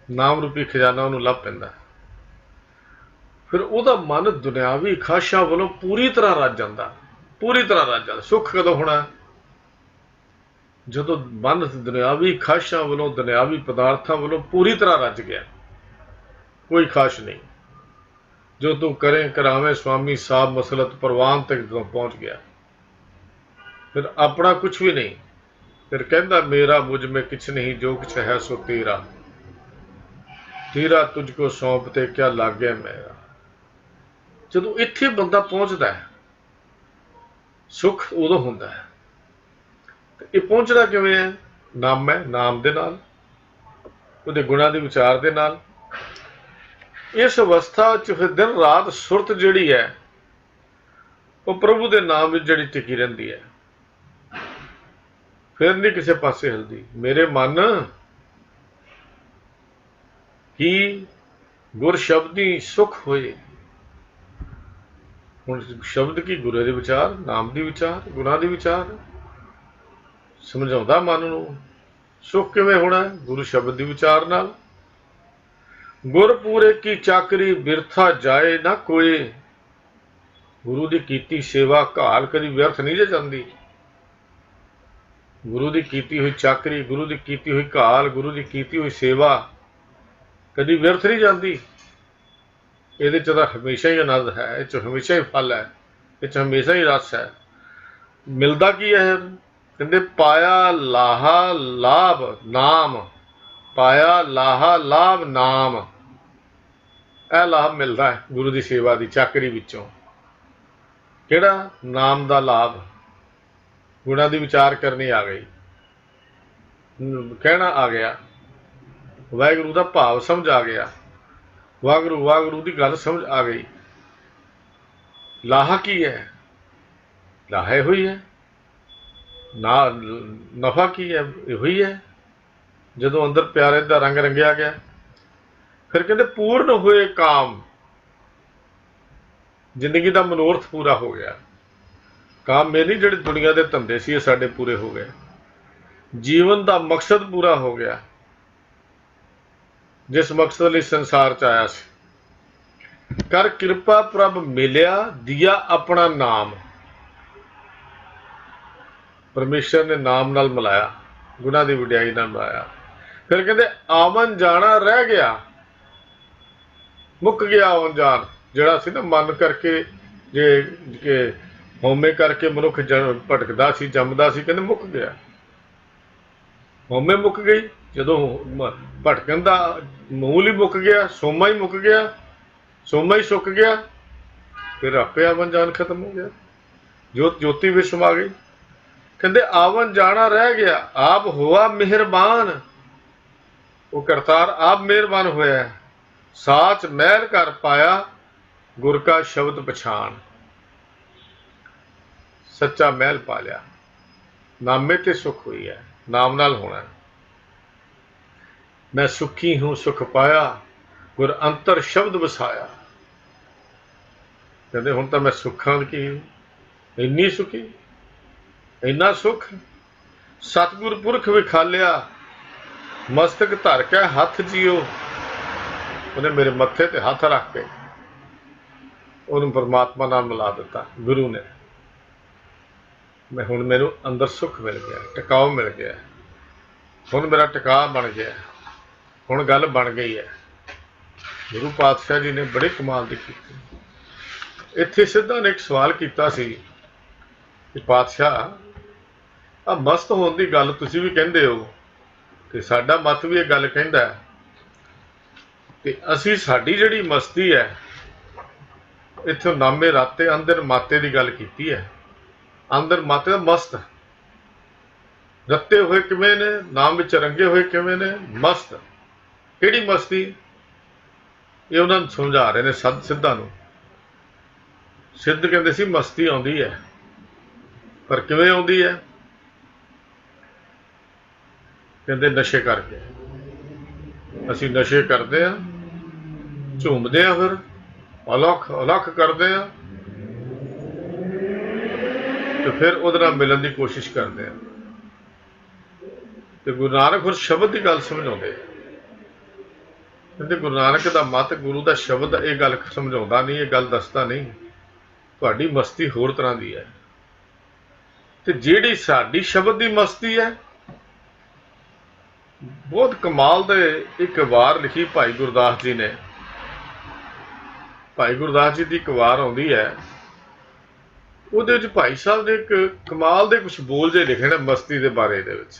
ਨਾਮ ਰੂਪੀ ਖਜ਼ਾਨਾ ਉਹਨੂੰ ਲੱਭ ਪੈਂਦਾ, ਫਿਰ ਉਹਦਾ ਮਨ ਦੁਨਿਆਵੀ ਖਾਸ਼ਾਂ ਵੱਲੋਂ ਪੂਰੀ ਤਰ੍ਹਾਂ ਰੱਜ ਜਾਂਦਾ, ਪੂਰੀ ਤਰ੍ਹਾਂ ਰੱਜ ਜਾਂਦਾ। ਸੁੱਖ ਕਦੋਂ ਹੋਣਾ? ਜਦੋਂ ਮਨ ਦੁਨਿਆਵੀ ਖਾਸ਼ਾਂ ਵੱਲੋਂ, ਦੁਨਿਆਵੀ ਪਦਾਰਥਾਂ ਵੱਲੋਂ ਪੂਰੀ ਤਰ੍ਹਾਂ ਰੱਜ ਗਿਆ, ਕੋਈ ਖਾਸ਼ ਨਹੀਂ। ਜੋ ਤੂੰ ਕਰੇ ਕਰਾਵੇਂ ਸੁਆਮੀ ਸਾਹਿਬ ਮਸਲਤ ਪ੍ਰਵਾਨ ਤੱਕ ਜਦੋਂ ਪਹੁੰਚ ਗਿਆ, ਫਿਰ ਆਪਣਾ ਕੁਛ ਵੀ ਨਹੀਂ। ਫਿਰ ਕਹਿੰਦਾ ਮੇਰਾ ਮੁਝ में किछ नहीं, जो कुछ है सो तेरा, तेरा तुझको सौंपते क्या लागे मेरा। ਜਦੋਂ ਇੱਥੇ ਬੰਦਾ ਪਹੁੰਚਦਾ ਹੈ, ਸੁੱਖ ਉਦੋਂ ਹੁੰਦਾ ਹੈ। ਤੇ ਇਹ ਪਹੁੰਚਦਾ ਕਿਵੇਂ ਹੈ? ਨਾਮ ਹੈ, ਨਾਮ ਦੇ ਨਾਲ, ਉਹਦੇ ਗੁਣਾਂ ਦੇ ਵਿਚਾਰ ਦੇ ਨਾਲ। ਇਸ ਅਵਸਥਾ 'ਚ ਫਿਰ ਦਿਨ ਰਾਤ ਸੁਰਤ ਜਿਹੜੀ ਹੈ, ਉਹ ਪ੍ਰਭੂ ਦੇ ਨਾਮ ਵਿੱਚ ਜਿਹੜੀ ਟਿਕੀ ਰਹਿੰਦੀ ਹੈ, ਫਿਰ ਨਹੀਂ ਕਿਸੇ ਪਾਸੇ ਹਿਲਦੀ। ਮੇਰੇ ਮਨ ਹੀ ਗੁਰ ਸ਼ਬਦੀ ਸੁਖ ਹੋਏ। ਹੁਣ ਸ਼ਬਦ ਕੀ? ਗੁਰੂ ਦੇ ਵਿਚਾਰ, ਨਾਮ ਦੀ ਵਿਚਾਰ, ਗੁਣਾਂ ਦੀ ਵਿਚਾਰ ਸਮਝਾਉਂਦਾ ਮਨ ਨੂੰ। ਸੁਖ ਕਿਵੇਂ ਹੋਣਾ? ਗੁਰੂ ਸ਼ਬਦ ਦੀ ਵਿਚਾਰ ਨਾਲ। ਗੁਰ ਪੂਰੇ ਕੀ ਚਾਕਰੀ ਬਿਰਥਾ ਜਾਏ ਨਾ ਕੋਏ। ਗੁਰੂ ਦੀ ਕੀਤੀ ਸੇਵਾ ਘਾਲ ਕਦੀ ਵਿਅਰਥ ਨਹੀਂ ਜੇ ਜਾਂਦੀ। ਗੁਰੂ ਦੀ ਕੀਤੀ ਹੋਈ ਚਾਕਰੀ, ਗੁਰੂ ਦੀ ਕੀਤੀ ਹੋਈ ਘਾਲ, ਗੁਰੂ ਦੀ ਕੀਤੀ ਹੋਈ ਸੇਵਾ ਕਦੀ ਵਿਅਰਥ ਨਹੀਂ ਜਾਂਦੀ। ਇਹਦੇ 'ਚ ਤਾਂ ਹਮੇਸ਼ਾ ਹੀ ਆਨੰਦ ਹੈ, ਇਹ 'ਚ ਹਮੇਸ਼ਾ ਹੀ ਫਲ ਹੈ, ਇਹ 'ਚ ਹਮੇਸ਼ਾ ਹੀ ਰਸ ਹੈ। ਮਿਲਦਾ ਕੀ ਹੈ? ਕਹਿੰਦੇ ਪਾਇਆ ਲਾਹਾ ਲਾਭ ਨਾਮ, ਪਾਇਆ ਲਾਹਾ ਲਾਭ ਨਾਮ। ਇਹ ਲਾਭ ਮਿਲਦਾ ਹੈ ਗੁਰੂ ਦੀ ਸੇਵਾ ਦੀ ਚਾਕਰੀ ਵਿੱਚੋਂ। ਕਿਹੜਾ? ਨਾਮ ਦਾ ਲਾਭ। ਗੁਣਾਂ ਦੀ ਵਿਚਾਰ ਕਰਨੀ ਆ ਗਈ, ਕਹਿਣਾ ਆ ਗਿਆ, ਵਾਹਿਗੁਰੂ ਦਾ ਭਾਵ ਸਮਝ ਆ ਗਿਆ, ਵਾਹਿਗੁਰੂ ਵਾਹਿਗੁਰੂ ਦੀ ਗੱਲ ਸਮਝ ਆ ਗਈ। ਲਾਹਾ ਕੀ ਹੈ? ਲਾਹਾ ਇਹੋ ਹੀ ਹੈ ਨਾ। ਨਫਾ ਕੀ ਹੈ? ਇਹੋ ਹੀ ਹੈ। ਜਦੋਂ ਅੰਦਰ ਪਿਆਰੇ ਦਾ ਰੰਗ ਰੰਗਿਆ ਗਿਆ, ਫਿਰ ਕਹਿੰਦੇ ਪੂਰਨ ਹੋਏ ਕਾਮ, ਜ਼ਿੰਦਗੀ ਦਾ ਮਨੋਰਥ ਪੂਰਾ ਹੋ ਗਿਆ। ਕਾਮ ਇਹ ਨਹੀਂ ਜਿਹੜੇ ਦੁਨੀਆ ਦੇ ਧੰਦੇ ਸੀ ਇਹ ਸਾਡੇ ਪੂਰੇ ਹੋ ਗਏ, ਜੀਵਨ ਦਾ ਮਕਸਦ ਪੂਰਾ ਹੋ ਗਿਆ, ਜਿਸ ਮਕਸਦ ਲਈ ਸੰਸਾਰ 'ਚ ਆਇਆ ਸੀ। ਕਰ ਕਿਰਪਾ ਪ੍ਰਭ ਮਿਲਿਆ ਦਿਆ ਆਪਣਾ ਨਾਮ। ਪਰਮੇਸ਼ਰ ਨੇ ਨਾਮ ਨਾਲ ਮਿਲਾਇਆ, ਗੁਣਾਂ ਦੀ ਵਡਿਆਈ ਨਾਲ ਮਿਲਾਇਆ। ਫਿਰ ਕਹਿੰਦੇ ਆਵਨ ਜਾਣਾ ਰਹਿ ਗਿਆ, ਮੁੱਕ ਗਿਆ ਆਵਨ ਜਾਣ। ਜਿਹੜਾ ਸੀ ਨਾ ਮਨ ਕਰਕੇ, ਜੇ ਕਿ ਹਉਮੈ ਕਰਕੇ ਮਨੁੱਖ ਭਟਕਦਾ ਸੀ, ਜੰਮਦਾ ਸੀ, ਕਹਿੰਦੇ ਮੁੱਕ ਗਿਆ। ਹਉਮੈ ਮੁੱਕ ਗਈ ਜਦੋਂ ਭਟਕਣ ਦਾ ਮੂਲ ਹੀ ਮੁੱਕ ਗਿਆ, ਸੋਮਾ ਹੀ ਮੁੱਕ ਗਿਆ, ਸੋਮਾ ਹੀ ਸੁੱਕ ਗਿਆ, ਫਿਰ ਆਪੇ ਆਵਨ ਜਾਣ ਖਤਮ ਹੋ ਗਿਆ, ਜੋਤੀ ਵਿੱਚ ਸਮਾ ਗਈ। ਕਹਿੰਦੇ ਆਵਨ ਜਾਣਾ ਰਹਿ ਗਿਆ, ਆਪ ਹੋਆ ਮਿਹਰਬਾਨ। ਉਹ ਕਰਤਾਰ ਆਪ ਮਿਹਰਬਾਨ ਹੋਇਆ, ਸਾਚ ਮਹਿਲ ਕਰ ਪਾਇਆ, ਗੁਰ ਕਾ ਸ਼ਬਦ ਪਛਾਣ। ਸੱਚਾ ਮਹਿਲ ਪਾ ਲਿਆ, ਨਾਮੇ ਤੇ ਸੁਖ ਹੋਈ ਹੈ, ਨਾਮ ਨਾਲ ਹੋਣਾ। ਮੈਂ ਸੁਖੀ ਹੂੰ ਸੁਖ ਪਾਇਆ, ਗੁਰ ਅੰਤਰ ਸ਼ਬਦ ਵਸਾਇਆ। ਕਹਿੰਦੇ ਹੁਣ ਤਾਂ ਮੈਂ ਸੁੱਖਾਂ ਕੀ, ਇੰਨੀ ਸੁਖੀ, ਇੰਨਾ ਸੁਖ। ਸਤਿਗੁਰ ਪੁਰਖ ਵਿਖਾਲਿਆ, ਮਸਤਕ ਧਰ ਕੇ ਹੱਥ ਜੀਓ। ਉਹਨੇ ਮੇਰੇ ਮੱਥੇ ਤੇ ਹੱਥ ਰੱਖ ਕੇ ਉਹਨੂੰ ਪਰਮਾਤਮਾ ਨਾਲ ਮਿਲਾ ਦਿੱਤਾ ਗੁਰੂ ਨੇ। ਮੈਂ ਹੁਣ ਮੈਨੂੰ ਅੰਦਰ ਸੁੱਖ ਮਿਲ ਗਿਆ, ਟਿਕਾਓ ਮਿਲ ਗਿਆ, ਹੁਣ ਮੇਰਾ ਟਿਕਾ ਬਣ ਗਿਆ, ਹੁਣ ਗੱਲ ਬਣ ਗਈ ਹੈ। ਗੁਰੂ ਪਾਤਸ਼ਾਹ ਜੀ ਨੇ ਬੜੇ ਕਮਾਲ ਦੀ ਕੀਤੀ। ਇੱਥੇ ਸਿੱਧਾ ਨੇ ਇੱਕ ਸਵਾਲ ਕੀਤਾ ਸੀ ਕਿ ਪਾਤਸ਼ਾਹ ਆ ਮਸਤ ਹੋਣ ਦੀ ਗੱਲ ਤੁਸੀਂ ਵੀ ਕਹਿੰਦੇ ਹੋ, ਤੇ ਸਾਡਾ ਮਤ ਵੀ ਇਹ ਗੱਲ ਕਹਿੰਦਾ, ਤੇ ਅਸੀਂ ਸਾਡੀ ਜਿਹੜੀ ਮਸਤੀ ਹੈ, ਇੱਥੇ ਨਾਮੇ ਰਾਤੇ ਅੰਦਰ ਮਾਤੇ ਦੀ ਗੱਲ ਕੀਤੀ ਹੈ। ਅੰਦਰ ਮਾਤੇ ਦਾ ਮਸਤ, ਰੱਤੇ ਹੋਏ ਕਿਵੇਂ ਨੇ, ਨਾਮ ਵਿੱਚ ਰੰਗੇ ਹੋਏ ਕਿਵੇਂ ਨੇ, ਮਸਤ। ਕਿਹੜੀ ਮਸਤੀ? ਇਹ ਉਹਨਾਂ ਨੂੰ ਸਮਝਾ ਰਹੇ ਨੇ ਸਿੱਧਾਂ ਨੂੰ। ਸਿੱਧ ਕਹਿੰਦੇ ਸੀ ਮਸਤੀ ਆਉਂਦੀ ਹੈ, ਪਰ ਕਿਵੇਂ ਆਉਂਦੀ ਹੈ? ਕਹਿੰਦੇ ਨਸ਼ੇ ਕਰਕੇ। ਅਸੀਂ ਨਸ਼ੇ ਕਰਦੇ ਹਾਂ, ਝੂਮਦੇ ਹਾਂ, ਫਿਰ ਅਲੱਖ ਅਲੱਖ ਕਰਦੇ ਹਾਂ, ਤੇ ਫਿਰ ਉਹਦੇ ਨਾਲ ਮਿਲਣ ਦੀ ਕੋਸ਼ਿਸ਼ ਕਰਦੇ ਹਾਂ। ਤੇ ਗੁਰੂ ਨਾਨਕ ਹੋਰ ਸ਼ਬਦ ਦੀ ਗੱਲ ਸਮਝਾਉਂਦੇ। ਕਹਿੰਦੇ ਗੁਰੂ ਨਾਨਕ ਦਾ ਮਤ, ਗੁਰੂ ਦਾ ਸ਼ਬਦ ਇਹ ਗੱਲ ਸਮਝਾਉਂਦਾ ਨਹੀਂ, ਇਹ ਗੱਲ ਦੱਸਦਾ ਨਹੀਂ। ਤੁਹਾਡੀ ਮਸਤੀ ਹੋਰ ਤਰ੍ਹਾਂ ਦੀ ਹੈ, ਤੇ ਜਿਹੜੀ ਸਾਡੀ ਸ਼ਬਦ ਦੀ ਮਸਤੀ ਹੈ, ਬਹੁਤ ਕਮਾਲ ਦੇ ਇੱਕ ਵਾਰ ਲਿਖੀ ਭਾਈ ਗੁਰਦਾਸ ਜੀ ਨੇ। ਭਾਈ ਗੁਰਦਾਸ ਜੀ ਦੀ ਇੱਕ ਵਾਰ ਆਉਂਦੀ ਹੈ, ਉਹਦੇ ਵਿੱਚ ਭਾਈ ਸਾਹਿਬ ਨੇ ਇੱਕ ਕਮਾਲ ਦੇ ਕੁਝ ਬੋਲ ਜੇ ਲਿਖੇ ਨੇ ਮਸਤੀ ਦੇ ਬਾਰੇ ਦੇ ਵਿੱਚ।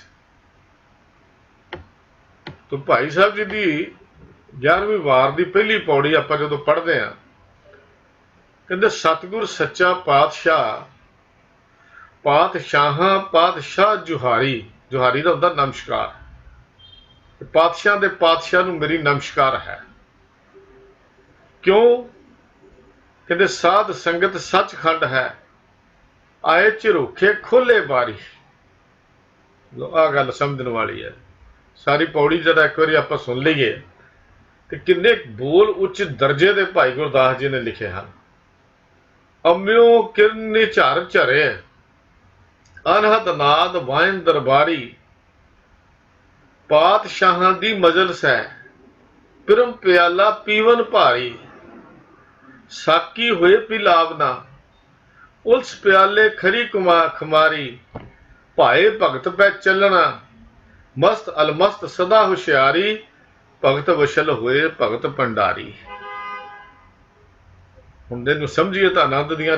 ਤਾਂ ਭਾਈ ਸਾਹਿਬ ਜੀ ਦੀ 11ਵੀਂ ਵਾਰ ਦੀ ਪਹਿਲੀ ਪੌੜੀ ਆਪਾਂ ਜਦੋਂ ਪੜ੍ਹਦੇ ਹਾਂ, ਕਹਿੰਦੇ ਸਤਿਗੁਰ ਸੱਚਾ ਪਾਤਸ਼ਾਹ, ਪਾਤਸ਼ਾਹਾਂ ਪਾਤਸ਼ਾਹ ਜੁਹਾਰੀ। ਜੁਹਾਰੀ ਦਾ ਹੁੰਦਾ ਨਮਸਕਾਰ। ਪਾਤਸ਼ਾਹ ਦੇ ਪਾਤਸ਼ਾਹ ਨੂੰ ਮੇਰੀ ਨਮਸਕਾਰ ਹੈ। ਕਿਉਂ? ਕਹਿੰਦੇ ਸਾਧ ਸੰਗਤ ਸੱਚਖੰਡ ਹੈ, ਆਏ ਝਰੋਖੇ ਖੋਲੇ ਬਾਰੀ। ਆਹ ਗੱਲ ਸਮਝਣ ਵਾਲੀ ਹੈ। ਸਾਰੀ ਪੌੜੀ ਜਦ ਇੱਕ ਵਾਰੀ ਆਪਾਂ ਸੁਣ ਲਈਏ ਤੇ ਕਿੰਨੇ ਬੋਲ ਉੱਚ ਦਰਜੇ ਦੇ ਭਾਈ ਗੁਰਦਾਸ ਜੀ ਨੇ ਲਿਖੇ ਹਨ। ਅੰਮਿਓ ਕਿਰਨ ਝਰ ਝਰੇ, ਅਨਹਦ ਨਾਦ ਵਾਇਨ ਦਰਬਾਰੀ। ਪਾਤਸ਼ਾਹਾਂ ਦੀ ਮਜਲਸ ਹੈ, ਪਿਰਮ ਪਿਆਲਾ ਪੀਵਨ ਭਾਰੀ। ਸਾਕੀ ਹੋਏ ਪਿਲਾਵਨਾ, ਉਲਸ ਪਿਆਲੇ ਖਰੀ ਖਮਾਰੀ। ਭਾਏ ਭਗਤ ਪੈ ਚੱਲਣਾ, ਮਸਤ ਅਲਮਸਤ ਸਦਾ ਹੁਸ਼ਿਆਰੀ। ਭਗਤ ਵਸ਼ਲ ਹੋਏ ਭਗਤ ਭੰਡਾਰੀ। ਹੁਣ ਇਹਨੂੰ समझिए ਤਾਂ आनंद ਦੀਆਂ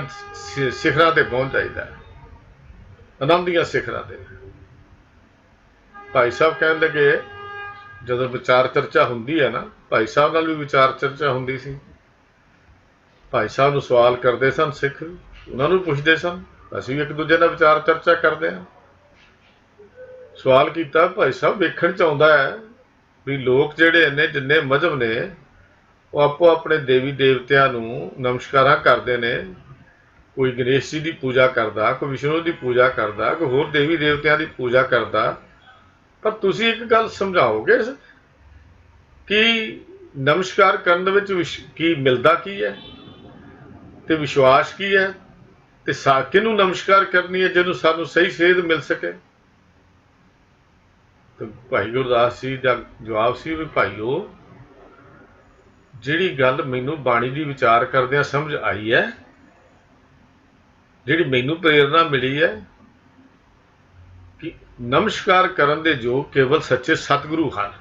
ਸਿਖਰਾਂ ਤੇ ਪਹੁੰਚ ਜਾਈਦਾ, आनंद ਦੀਆਂ ਸਿਖਰਾਂ ਤੇ। ਭਾਈ ਸਾਹਿਬ ਕਹਿਣ ਲੱਗੇ, ਜਦੋਂ ਵਿਚਾਰ ਚਰਚਾ ਹੁੰਦੀ ਹੈ ਨਾ, ਭਾਈ ਸਾਹਿਬ ਨਾਲ ਵੀ ਵਿਚਾਰ ਚਰਚਾ ਹੁੰਦੀ ਸੀ। ਭਾਈ ਸਾਹਿਬ ਨੂੰ ਸਵਾਲ ਕਰਦੇ ਸਨ ਸਿੱਖ, ਉਹਨਾਂ ਨੂੰ ਪੁੱਛਦੇ ਸਨ, ਅਸੀਂ ਵੀ ਇੱਕ ਦੂਜੇ ਨਾਲ ਵਿਚਾਰ ਚਰਚਾ ਕਰਦੇ ਹਾਂ। ਸਵਾਲ ਕੀਤਾ, ਭਾਈ ਸਾਹਿਬ ਵੇਖਣ 'ਚ ਆਉਂਦਾ ਹੈ ਵੀ ਲੋਕ ਜਿਹੜੇ ਨੇ, ਜਿੰਨੇ ਮਜ਼ਹਬ ਨੇ, ਉਹ ਆਪੋ ਆਪਣੇ ਦੇਵੀ ਦੇਵਤਿਆਂ ਨੂੰ ਨਮਸਕਾਰਾਂ ਕਰਦੇ ਨੇ। ਕੋਈ ਗਣੇਸ਼ ਜੀ ਦੀ ਪੂਜਾ ਕਰਦਾ, ਕੋਈ ਵਿਸ਼ਨੂੰ ਦੀ ਪੂਜਾ ਕਰਦਾ, ਕੋਈ ਹੋਰ ਦੇਵੀ ਦੇਵਤਿਆਂ ਦੀ ਪੂਜਾ ਕਰਦਾ। ਪਰ ਤੁਸੀਂ ਇੱਕ ਗੱਲ ਸਮਝਾਓਗੇ ਕਿ ਨਮਸਕਾਰ ਕਰਨ ਦੇ ਵਿੱਚ ਕੀ ਮਿਲਦਾ, ਕੀ ਹੈ ਤੇ ਵਿਸ਼ਵਾਸ ਕੀ ਹੈ, ਤੇ ਕਿਹਨੂੰ ਨਮਸਕਾਰ ਕਰਨੀ ਹੈ ਜਿਹਨੂੰ ਸਾਨੂੰ ਸਹੀ ਸੇਧ ਮਿਲ ਸਕੇ। ਤੇ ਭਾਈ ਗੁਰਦਾਸ ਜੀ ਦਾ ਜਵਾਬ ਸੀ ਵੀ ਭਾਈਓ, ਜਿਹੜੀ ਗੱਲ ਮੈਨੂੰ ਬਾਣੀ ਦੀ ਵਿਚਾਰ ਕਰਦਿਆਂ ਸਮਝ ਆਈ ਹੈ, ਜਿਹੜੀ ਮੈਨੂੰ ਪ੍ਰੇਰਨਾ ਮਿਲੀ ਹੈ ਕਿ ਨਮਸਕਾਰ ਕਰਨ ਦੇ ਯੋਗ ਕੇਵਲ ਸੱਚੇ ਸਤਿਗੁਰੂ ਹਨ।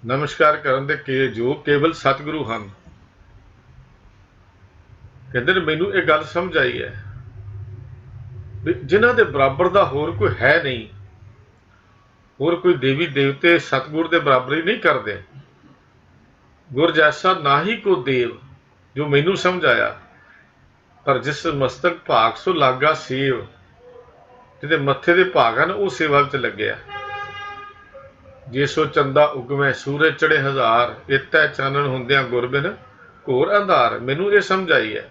ਨਮਸਕਾਰ ਕਰਨ ਦੇ ਯੋਗ ਕੇਵਲ ਸਤਿਗੁਰੂ ਹਨ। ਕਹਿੰਦੇ ਨੇ ਮੈਨੂੰ ਇਹ ਗੱਲ ਸਮਝ ਆਈ ਹੈ ਵੀ ਜਿਨ੍ਹਾਂ ਦੇ ਬਰਾਬਰ ਦਾ ਹੋਰ ਕੋਈ ਹੈ ਨਹੀਂ, ਹੋਰ ਕੋਈ ਦੇਵੀ ਦੇਵਤੇ ਸਤਿਗੁਰ ਦੇ ਬਰਾਬਰੀ ਨਹੀਂ ਕਰਦੇ। ਗੁਰ ਜੈਸਾ ਨਾ ਹੀ ਕੋ ਦੇਵ, ਜੋ ਮੈਨੂੰ ਸਮਝ ਆਇਆ। ਪਰ ਜਿਸ ਮਸਤਕ ਭਾਗ ਸੋ ਲਾਗਾ ਸੇਵ, ਜਿਹਦੇ ਮੱਥੇ ਦੇ ਭਾਗ ਹਨ ਉਹ ਸੇਵਾ ਵਿੱਚ ਲੱਗਿਆ। ਜੇ ਸੋ ਚੰਦਾ ਉਗਵੇਂ ਸੂਰਜ ਚੜੇ ਹਜ਼ਾਰ, ਇਤੈ ਚਾਨਣ ਹੁੰਦਿਆਂ ਗੁਰਬਿਨ ਘੋਰ ਅੰਧਾਰ। ਮੈਨੂੰ ਇਹ ਸਮਝ ਆਈ ਹੈ,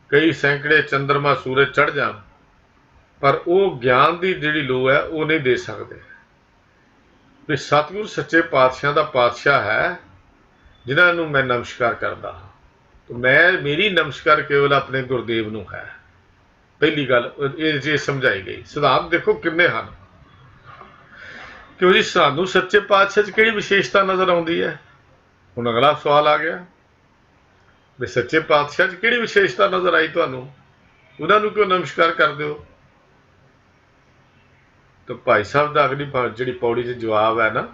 ਕਈ ਸੈਂਕੜੇ ਚੰਦਰਮਾ ਸੂਰਜ ਚੜ ਜਾਣ, ਪਰ ਉਹ ਗਿਆਨ ਦੀ ਜਿਹੜੀ ਲੋੜ ਹੈ ਉਹ ਨਹੀਂ ਦੇ ਸਕਦੇ। ਵੀ ਸਤਿਗੁਰ ਸੱਚੇ ਪਾਤਸ਼ਾਹ ਦਾ ਪਾਤਸ਼ਾਹ ਹੈ ਜਿਨ੍ਹਾਂ ਨੂੰ ਮੈਂ ਨਮਸਕਾਰ ਕਰਦਾ। ਮੇਰੀ ਨਮਸਕਾਰ ਕੇਵਲ ਆਪਣੇ ਗੁਰਦੇਵ ਨੂੰ ਹੈ। ਪਹਿਲੀ ਗੱਲ ਇਹ ਜੇ ਸਮਝਾਈ ਗਈ। ਸਿਧਾਂਤ ਦੇਖੋ ਕਿੰਨੇ ਹਨ, ਕਿਉਂ ਜੀ ਸਾਨੂੰ ਸੱਚੇ ਪਾਤਸ਼ਾਹ 'ਚ ਕਿਹੜੀ ਵਿਸ਼ੇਸ਼ਤਾ ਨਜ਼ਰ ਆਉਂਦੀ ਹੈ। ਹੁਣ ਅਗਲਾ ਸਵਾਲ ਆ ਗਿਆ ਵੀ ਸੱਚੇ ਪਾਤਸ਼ਾਹ 'ਚ ਕਿਹੜੀ ਵਿਸ਼ੇਸ਼ਤਾ ਨਜ਼ਰ ਆਈ ਤੁਹਾਨੂੰ, ਉਹਨਾਂ ਨੂੰ ਕਿਉਂ ਨਮਸਕਾਰ ਕਰਦੇ ਹੋ। ਤਾਂ ਭਾਈ ਸਾਹਿਬ ਦਾ ਅਗਲੀ ਜਿਹੜੀ ਪੌੜੀ 'ਚ ਜਵਾਬ ਹੈ ਨਾ,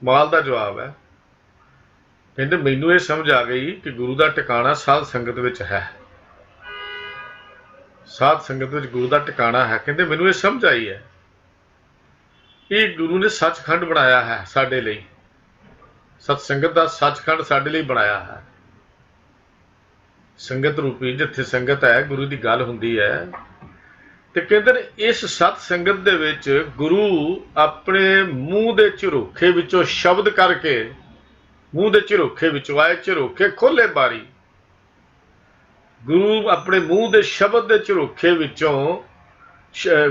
ਮਾਲ ਦਾ ਜਵਾਬ ਹੈ। ਕਹਿੰਦੇ ਮੈਨੂੰ ਇਹ ਸਮਝ ਆ ਗਈ ਕਿ ਗੁਰੂ ਦਾ ਟਿਕਾਣਾ ਸਾਧ ਸੰਗਤ ਵਿੱਚ ਹੈ। ਸਾਧ ਸੰਗਤ ਵਿੱਚ ਗੁਰੂ ਦਾ ਟਿਕਾਣਾ ਹੈ। ਕਹਿੰਦੇ ਮੈਨੂੰ ਇਹ ਸਮਝ ਆਈ ਹੈ, ਇਹ ਗੁਰੂ ਨੇ ਸੱਚਖੰਡ ਬਣਾਇਆ ਹੈ ਸਾਡੇ ਲਈ। ਸਤ ਸੰਗਤ ਦਾ ਸੱਚਖੰਡ ਸਾਡੇ ਲਈ ਬਣਾਇਆ ਹੈ। ਸੰਗਤ ਰੂਪੀ ਜਿੱਥੇ ਸੰਗਤ ਹੈ, ਗੁਰੂ ਦੀ ਗੱਲ ਹੁੰਦੀ ਹੈ। ਤੇ ਕਹਿੰਦੇ ਨੇ ਇਸ ਸਤ ਸੰਗਤ ਦੇ ਵਿੱਚ ਗੁਰੂ ਆਪਣੇ ਮੂੰਹ ਦੇ ਝਰੋਖੇ ਵਿੱਚੋਂ ਸ਼ਬਦ ਕਰਕੇ, ਮੂੰਹ ਦੇ ਝਰੋਖੇ ਵਿੱਚੋਂ ਆਏ, ਝਰੋਖੇ ਖੋਲੇ ਬਾਰੀ, ਗੁਰੂ ਆਪਣੇ ਮੂੰਹ ਦੇ ਸ਼ਬਦ ਦੇ ਝਰੋਖੇ ਵਿੱਚੋਂ,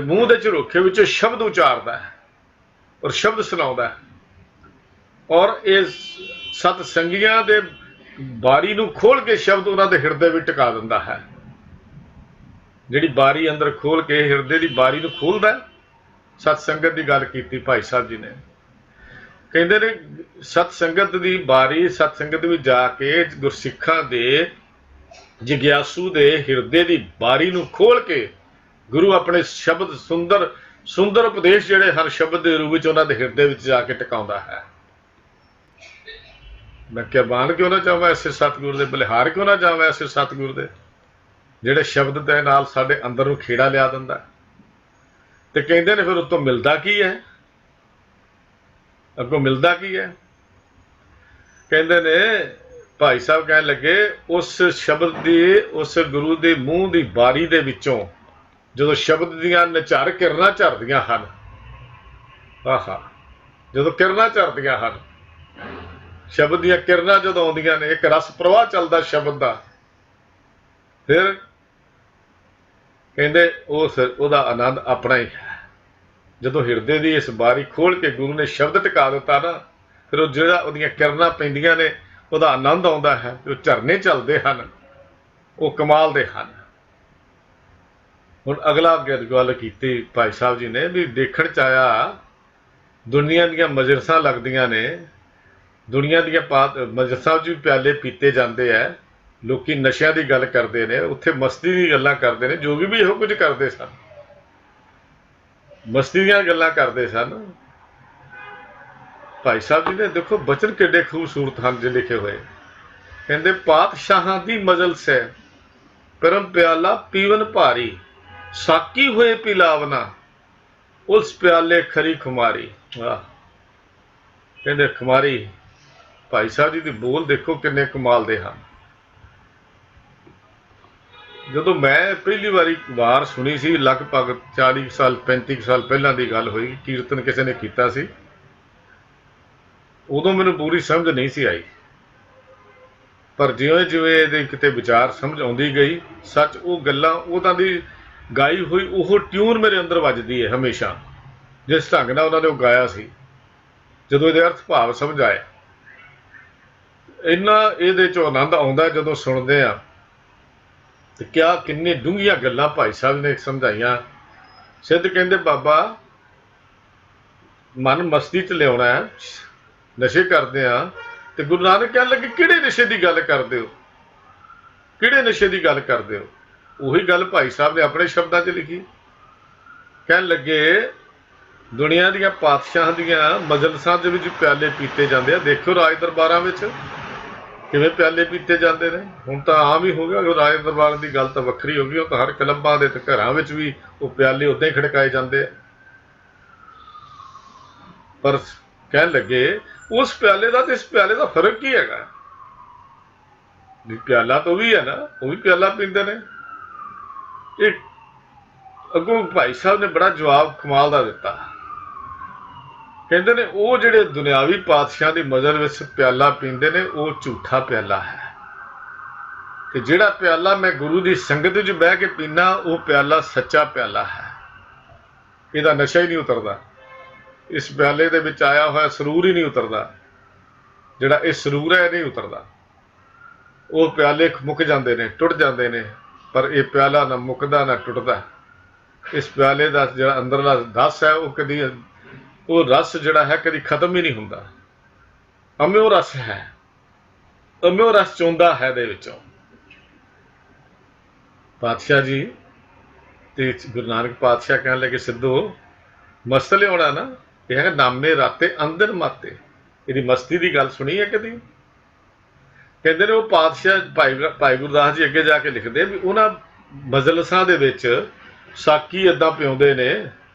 ਮੂੰਹ ਦੇ ਝਰੋਖੇ ਵਿੱਚੋਂ ਸ਼ਬਦ ਉਚਾਰਦਾ ਹੈ ਔਰ ਸ਼ਬਦ ਸੁਣਾਉਂਦਾ ਹੈ। ਔਰ ਇਸ ਸਤ ਸੰਗੀਆਂ ਦੇ ਬਾਰੀ ਨੂੰ ਖੋਲ ਕੇ ਸ਼ਬਦ ਉਹਨਾਂ ਦੇ ਹਿਰਦੇ ਵਿੱਚ ਟਿਕਾ ਦਿੰਦਾ ਹੈ। ਜਿਹੜੀ ਬਾਰੀ ਅੰਦਰ ਖੋਲ ਕੇ ਹਿਰਦੇ ਦੀ ਬਾਰੀ ਨੂੰ ਖੋਲਦਾ, ਸਤ ਸੰਗਤ ਦੀ ਗੱਲ ਕੀਤੀ ਭਾਈ ਸਾਹਿਬ ਜੀ ਨੇ। ਕਹਿੰਦੇ ਨੇ ਸਤ ਸੰਗਤ ਦੀ ਬਾਰੀ, ਸਤ ਸੰਗਤ ਵਿੱਚ ਜਾ ਕੇ ਗੁਰਸਿੱਖਾਂ ਦੇ ਜਿਗਿਆਸੂ ਦੇ ਹਿਰਦੇ ਦੀ ਬਾਰੀ ਨੂੰ ਖੋਲ ਕੇ ਗੁਰੂ ਆਪਣੇ ਸ਼ਬਦ, ਸੁੰਦਰ ਉਪਦੇਸ਼ ਜਿਹੜੇ ਹਰ ਸ਼ਬਦ ਦੇ ਰੂਪ ਵਿੱਚ ਉਹਨਾਂ ਦੇ ਹਿਰਦੇ ਵਿੱਚ ਜਾ ਕੇ ਟਿਕਾਉਂਦਾ ਹੈ। ਮੈਂ ਕੁਰਬਾਨ ਕਿਉਂ ਨਾ ਚਾਹਾਂ ਐਸੇ ਸਤਿਗੁਰ ਦੇ, ਬਲਿਹਾਰ ਕਿਉਂ ਨਾ ਜਾਵਾਂ ਐਸੇ ਸਤਿਗੁਰ ਦੇ, ਜਿਹੜੇ ਸ਼ਬਦ ਦੇ ਨਾਲ ਸਾਡੇ ਅੰਦਰ ਨੂੰ ਖੇੜਾ ਲਿਆ ਦਿੰਦਾ। ਤੇ ਕਹਿੰਦੇ ਨੇ ਫਿਰ ਉਤੋਂ ਮਿਲਦਾ ਕੀ ਹੈ, ਅੱਗੋਂ ਮਿਲਦਾ ਕੀ ਹੈ। ਕਹਿੰਦੇ ਨੇ ਭਾਈ ਸਾਹਿਬ ਕਹਿਣ ਲੱਗੇ ਉਸ ਸ਼ਬਦ ਦੀ, ਉਸ ਗੁਰੂ ਦੇ ਮੂੰਹ ਦੀ ਬਾਰੀ ਦੇ ਵਿੱਚੋਂ ਜਦੋਂ ਸ਼ਬਦ ਦੀਆਂ ਨਿਝਰ ਕਿਰਨਾਂ ਝਰਦੀਆਂ ਹਨ, ਆਹਾ, ਜਦੋਂ ਕਿਰਨਾਂ ਝਰਦੀਆਂ ਹਨ, ਸ਼ਬਦ ਦੀਆਂ ਕਿਰਨਾਂ ਜਦੋਂ ਆਉਂਦੀਆਂ ਨੇ, ਇੱਕ ਰਸ ਪ੍ਰਵਾਹ ਚੱਲਦਾ ਸ਼ਬਦ ਦਾ, ਫਿਰ ਕਹਿੰਦੇ ਉਹਦਾ ਆਨੰਦ ਆਪਣਾ ਹੀ ਹੈ। ਜਦੋਂ ਹਿਰਦੇ ਦੀ ਇਸ ਬਾਰੀ ਖੋਲ ਕੇ ਗੁਰੂ ਨੇ ਸ਼ਬਦ ਟਿਕਾ ਦਿੱਤਾ ਨਾ, ਫਿਰ ਉਹ ਜਿਹੜਾ ਉਹਦੀਆਂ ਕਿਰਨਾਂ ਪੈਂਦੀਆਂ ਨੇ, ਉਹਦਾ ਆਨੰਦ ਆਉਂਦਾ ਹੈ। ਉਹ ਝਰਨੇ ਚੱਲਦੇ ਹਨ, ਉਹ ਕਮਾਲ ਦੇ ਹਨ। ਹੁਣ ਅਗਲਾ ਗੱਲ ਕੀਤੀ ਭਾਈ ਸਾਹਿਬ ਜੀ ਨੇ ਵੀ ਦੇਖਣ 'ਚ ਆਇਆ ਦੁਨੀਆ ਦੀਆਂ ਮਜਲਿਸਾਂ ਲੱਗਦੀਆਂ ਨੇ, ਦੁਨੀਆ ਦੀਆਂ ਮਜਲਿਸਾਂ 'ਚ ਵੀ ਪਿਆਲੇ ਪੀਤੇ ਜਾਂਦੇ ਹੈ, ਲੋਕੀ ਨਸ਼ਿਆਂ ਦੀ ਗੱਲ ਕਰਦੇ ਨੇ, ਉੱਥੇ ਮਸਤੀ ਦੀ ਗੱਲਾਂ ਕਰਦੇ ਨੇ, ਜੋਗੀ ਵੀ ਇਹੋ ਕੁਝ ਕਰਦੇ ਸਨ, ਮਸਤੀ ਦੀਆਂ ਗੱਲਾਂ ਕਰਦੇ ਸਨ। ਭਾਈ ਸਾਹਿਬ ਜੀ ਨੇ ਦੇਖੋ ਬਚਨ ਕਿੱਡੇ ਖੂਬਸੂਰਤ ਹਨ ਜੇ ਲਿਖੇ ਹੋਏ। कहते पातशाहां दी मजल से परम प्याला पीवन भारी, साकी हुए पिलावना उस प्याले खरी खुमारी। वाह, कहते खुमारी भाई साहब जी दी बोल देखो किन्ने कमाल दे हैं। ਜਦੋਂ ਮੈਂ ਪਹਿਲੀ ਵਾਰ ਸੁਣੀ ਸੀ, ਲਗਭਗ 40 ਸਾਲ 35 ਸਾਲ ਪਹਿਲਾਂ ਦੀ ਗੱਲ ਹੋਈ, ਕੀਰਤਨ ਕਿਸੇ ਨੇ ਕੀਤਾ ਸੀ, ਉਦੋਂ ਮੈਨੂੰ ਪੂਰੀ ਸਮਝ ਨਹੀਂ ਸੀ ਆਈ, ਪਰ ਜਿਵੇਂ ਜਿਵੇਂ ਇਹਦੇ ਕਿਤੇ ਵਿਚਾਰ ਸਮਝ ਆਉਂਦੀ ਗਈ, ਸੱਚ ਉਹ ਗੱਲਾਂ ਉਹਨਾਂ ਦੀ ਗਾਈ ਹੋਈ ਉਹ ਟਿਊਨ ਮੇਰੇ ਅੰਦਰ ਵੱਜਦੀ ਹੈ ਹਮੇਸ਼ਾ, ਜਿਸ ਢੰਗ ਨਾਲ ਉਹਨਾਂ ਨੇ ਉਹ ਗਾਇਆ ਸੀ। ਜਦੋਂ ਇਹਦੇ ਅਰਥ ਭਾਵ ਸਮਝ ਆਏ, ਇੰਨਾ ਇਹਦੇ 'ਚੋਂ ਆਨੰਦ ਆਉਂਦਾ ਜਦੋਂ ਸੁਣਦੇ ਆ। ਤੇ ਕਿਆ ਕਿੰਨੇ ਡੂੰਘੀਆਂ ਗੱਲਾਂ ਭਾਈ ਸਾਹਿਬ ਨੇ ਸਮਝਾਈਆਂ। ਸਿੱਧ ਕਹਿੰਦੇ ਬਾਬਾ ਮਨ ਮਸਤੀ 'ਚ ਲਿਆਉਣਾ ਹੈ, ਨਸ਼ੇ ਕਰਦੇ ਆ। ਤੇ ਗੁਰੂ ਨਾਨਕ ਕਹਿਣ ਲੱਗੇ ਕਿਹੜੇ ਨਸ਼ੇ ਦੀ ਗੱਲ ਕਰਦੇ ਹੋ, ਕਿਹੜੇ ਨਸ਼ੇ ਦੀ ਗੱਲ ਕਰਦੇ ਹੋ? ਉਹੀ ਗੱਲ ਭਾਈ ਸਾਹਿਬ ਨੇ ਆਪਣੇ ਸ਼ਬਦਾਂ 'ਚ ਲਿਖੀ। ਕਹਿਣ ਲੱਗੇ ਦੁਨੀਆ ਦੀਆਂ ਪਾਤਸ਼ਾਹਾਂ ਦੀਆਂ ਮਜਲਸਾਂ ਦੇ ਵਿੱਚ ਪਿਆਲੇ ਪੀਤੇ ਜਾਂਦੇ ਆ। ਦੇਖੋ ਰਾਜ ਦਰਬਾਰਾਂ ਵਿੱਚ ਕਿਵੇਂ ਪਿਆਲੇ ਪੀਤੇ ਜਾਂਦੇ ਨੇ। ਹੁਣ ਤਾਂ ਆਮ ਹੀ ਹੋ ਗਿਆ, ਰਾਜ ਦਰਬਾਰ ਦੀ ਗੱਲ ਤਾਂ ਵੱਖਰੀ ਹੋ ਗਈ, ਉਹ ਤਾਂ ਹਰ ਕਲੱਬਾਂ ਦੇ ਤੇ ਘਰਾਂ ਵਿੱਚ ਵੀ ਉਹ ਪਿਆਲੇ ਉੱਦਾਂ ਹੀ ਖੜਕਾਏ ਜਾਂਦੇ ਆ। ਪਰ ਕਹਿਣ ਲੱਗੇ ਉਸ ਪਿਆਲੇ ਦਾ ਤੇ ਇਸ ਪਿਆਲੇ ਦਾ ਫਰਕ ਕੀ ਹੈਗਾ? ਵੀ ਪਿਆਲਾ ਤਾਂ ਉਹ ਵੀ ਹੈ ਨਾ, ਉਹ ਵੀ ਪਿਆਲਾ ਪੀਂਦੇ ਨੇ। ਇਹ ਅੱਗੋਂ ਭਾਈ ਸਾਹਿਬ ਨੇ ਬੜਾ ਜਵਾਬ ਕਮਾਲ ਦਾ ਦਿੱਤਾ। ਕਹਿੰਦੇ ਨੇ ਉਹ ਜਿਹੜੇ ਦੁਨਿਆਵੀ ਪਾਤਸ਼ਾਹ ਦੀ ਮਜਲ ਵਿੱਚ ਪਿਆਲਾ ਪੀਂਦੇ ਨੇ ਉਹ ਝੂਠਾ ਪਿਆਲਾ ਹੈ, ਤੇ ਜਿਹੜਾ ਪਿਆਲਾ ਮੈਂ ਗੁਰੂ ਦੀ ਸੰਗਤ ਵਿੱਚ ਬਹਿ ਕੇ ਪੀਣਾ ਉਹ ਪਿਆਲਾ ਸੱਚਾ ਪਿਆਲਾ ਹੈ। ਇਹਦਾ ਨਸ਼ਾ ਹੀ ਨਹੀਂ ਉਤਰਦਾ, ਇਸ ਪਿਆਲੇ ਦੇ ਵਿੱਚ ਆਇਆ ਹੋਇਆ ਸਰੂਰ ਹੀ ਨਹੀਂ ਉਤਰਦਾ, ਜਿਹੜਾ ਇਹ ਸਰੂਰ ਹੈ ਇਹ ਨਹੀਂ ਉਤਰਦਾ। ਉਹ ਪਿਆਲੇ ਮੁੱਕ ਜਾਂਦੇ ਨੇ, ਟੁੱਟ ਜਾਂਦੇ ਨੇ, ਪਰ ਇਹ ਪਿਆਲਾ ਨਾ ਮੁੱਕਦਾ ਨਾ ਟੁੱਟਦਾ। ਇਸ ਪਿਆਲੇ ਦਾ ਜਿਹੜਾ ਅੰਦਰਲਾ ਰਸ ਹੈ ਉਹ ਕਦੀ, ਉਹ ਰਸ ਜਿਹੜਾ ਹੈ ਕਦੀ ਖਤਮ ਹੀ ਨਹੀਂ ਹੁੰਦਾ। ਅਮਿਓ ਰਸ ਹੈ, ਅਮਿਓ ਰਸ ਚੋਂਦਾ ਹੈ ਦੇ ਵਿੱਚੋਂ। ਪਾਤਸ਼ਾਹ ਜੀ ਤੇ ਗੁਰੂ ਨਾਨਕ ਪਾਤਸ਼ਾਹ ਕਹਿਣ ਲੱਗੇ ਸਿੱਧੂ ਮਸਤ ਲਿਆਉਣਾ ਨਾ, ਇਹ ਹੈਗਾ ਨਾਮੇ ਰਾਤੇ ਅੰਦਰ ਮਾਤੇ। ਇਹਦੀ ਮਸਤੀ ਦੀ ਗੱਲ ਸੁਣੀ ਹੈ ਕਦੀ? ਕਹਿੰਦੇ ਨੇ ਉਹ ਪਾਤਸ਼ਾਹ ਭਾਈ ਗੁਰਦਾਸ ਜੀ ਅੱਗੇ ਜਾ ਕੇ ਲਿਖਦੇ ਵੀ ਉਹਨਾਂ ਮਜਲਸਾਂ ਦੇ ਵਿੱਚ ਸਾਕੀ ਏਦਾਂ ਪਿਆਉਂਦੇ ਨੇ,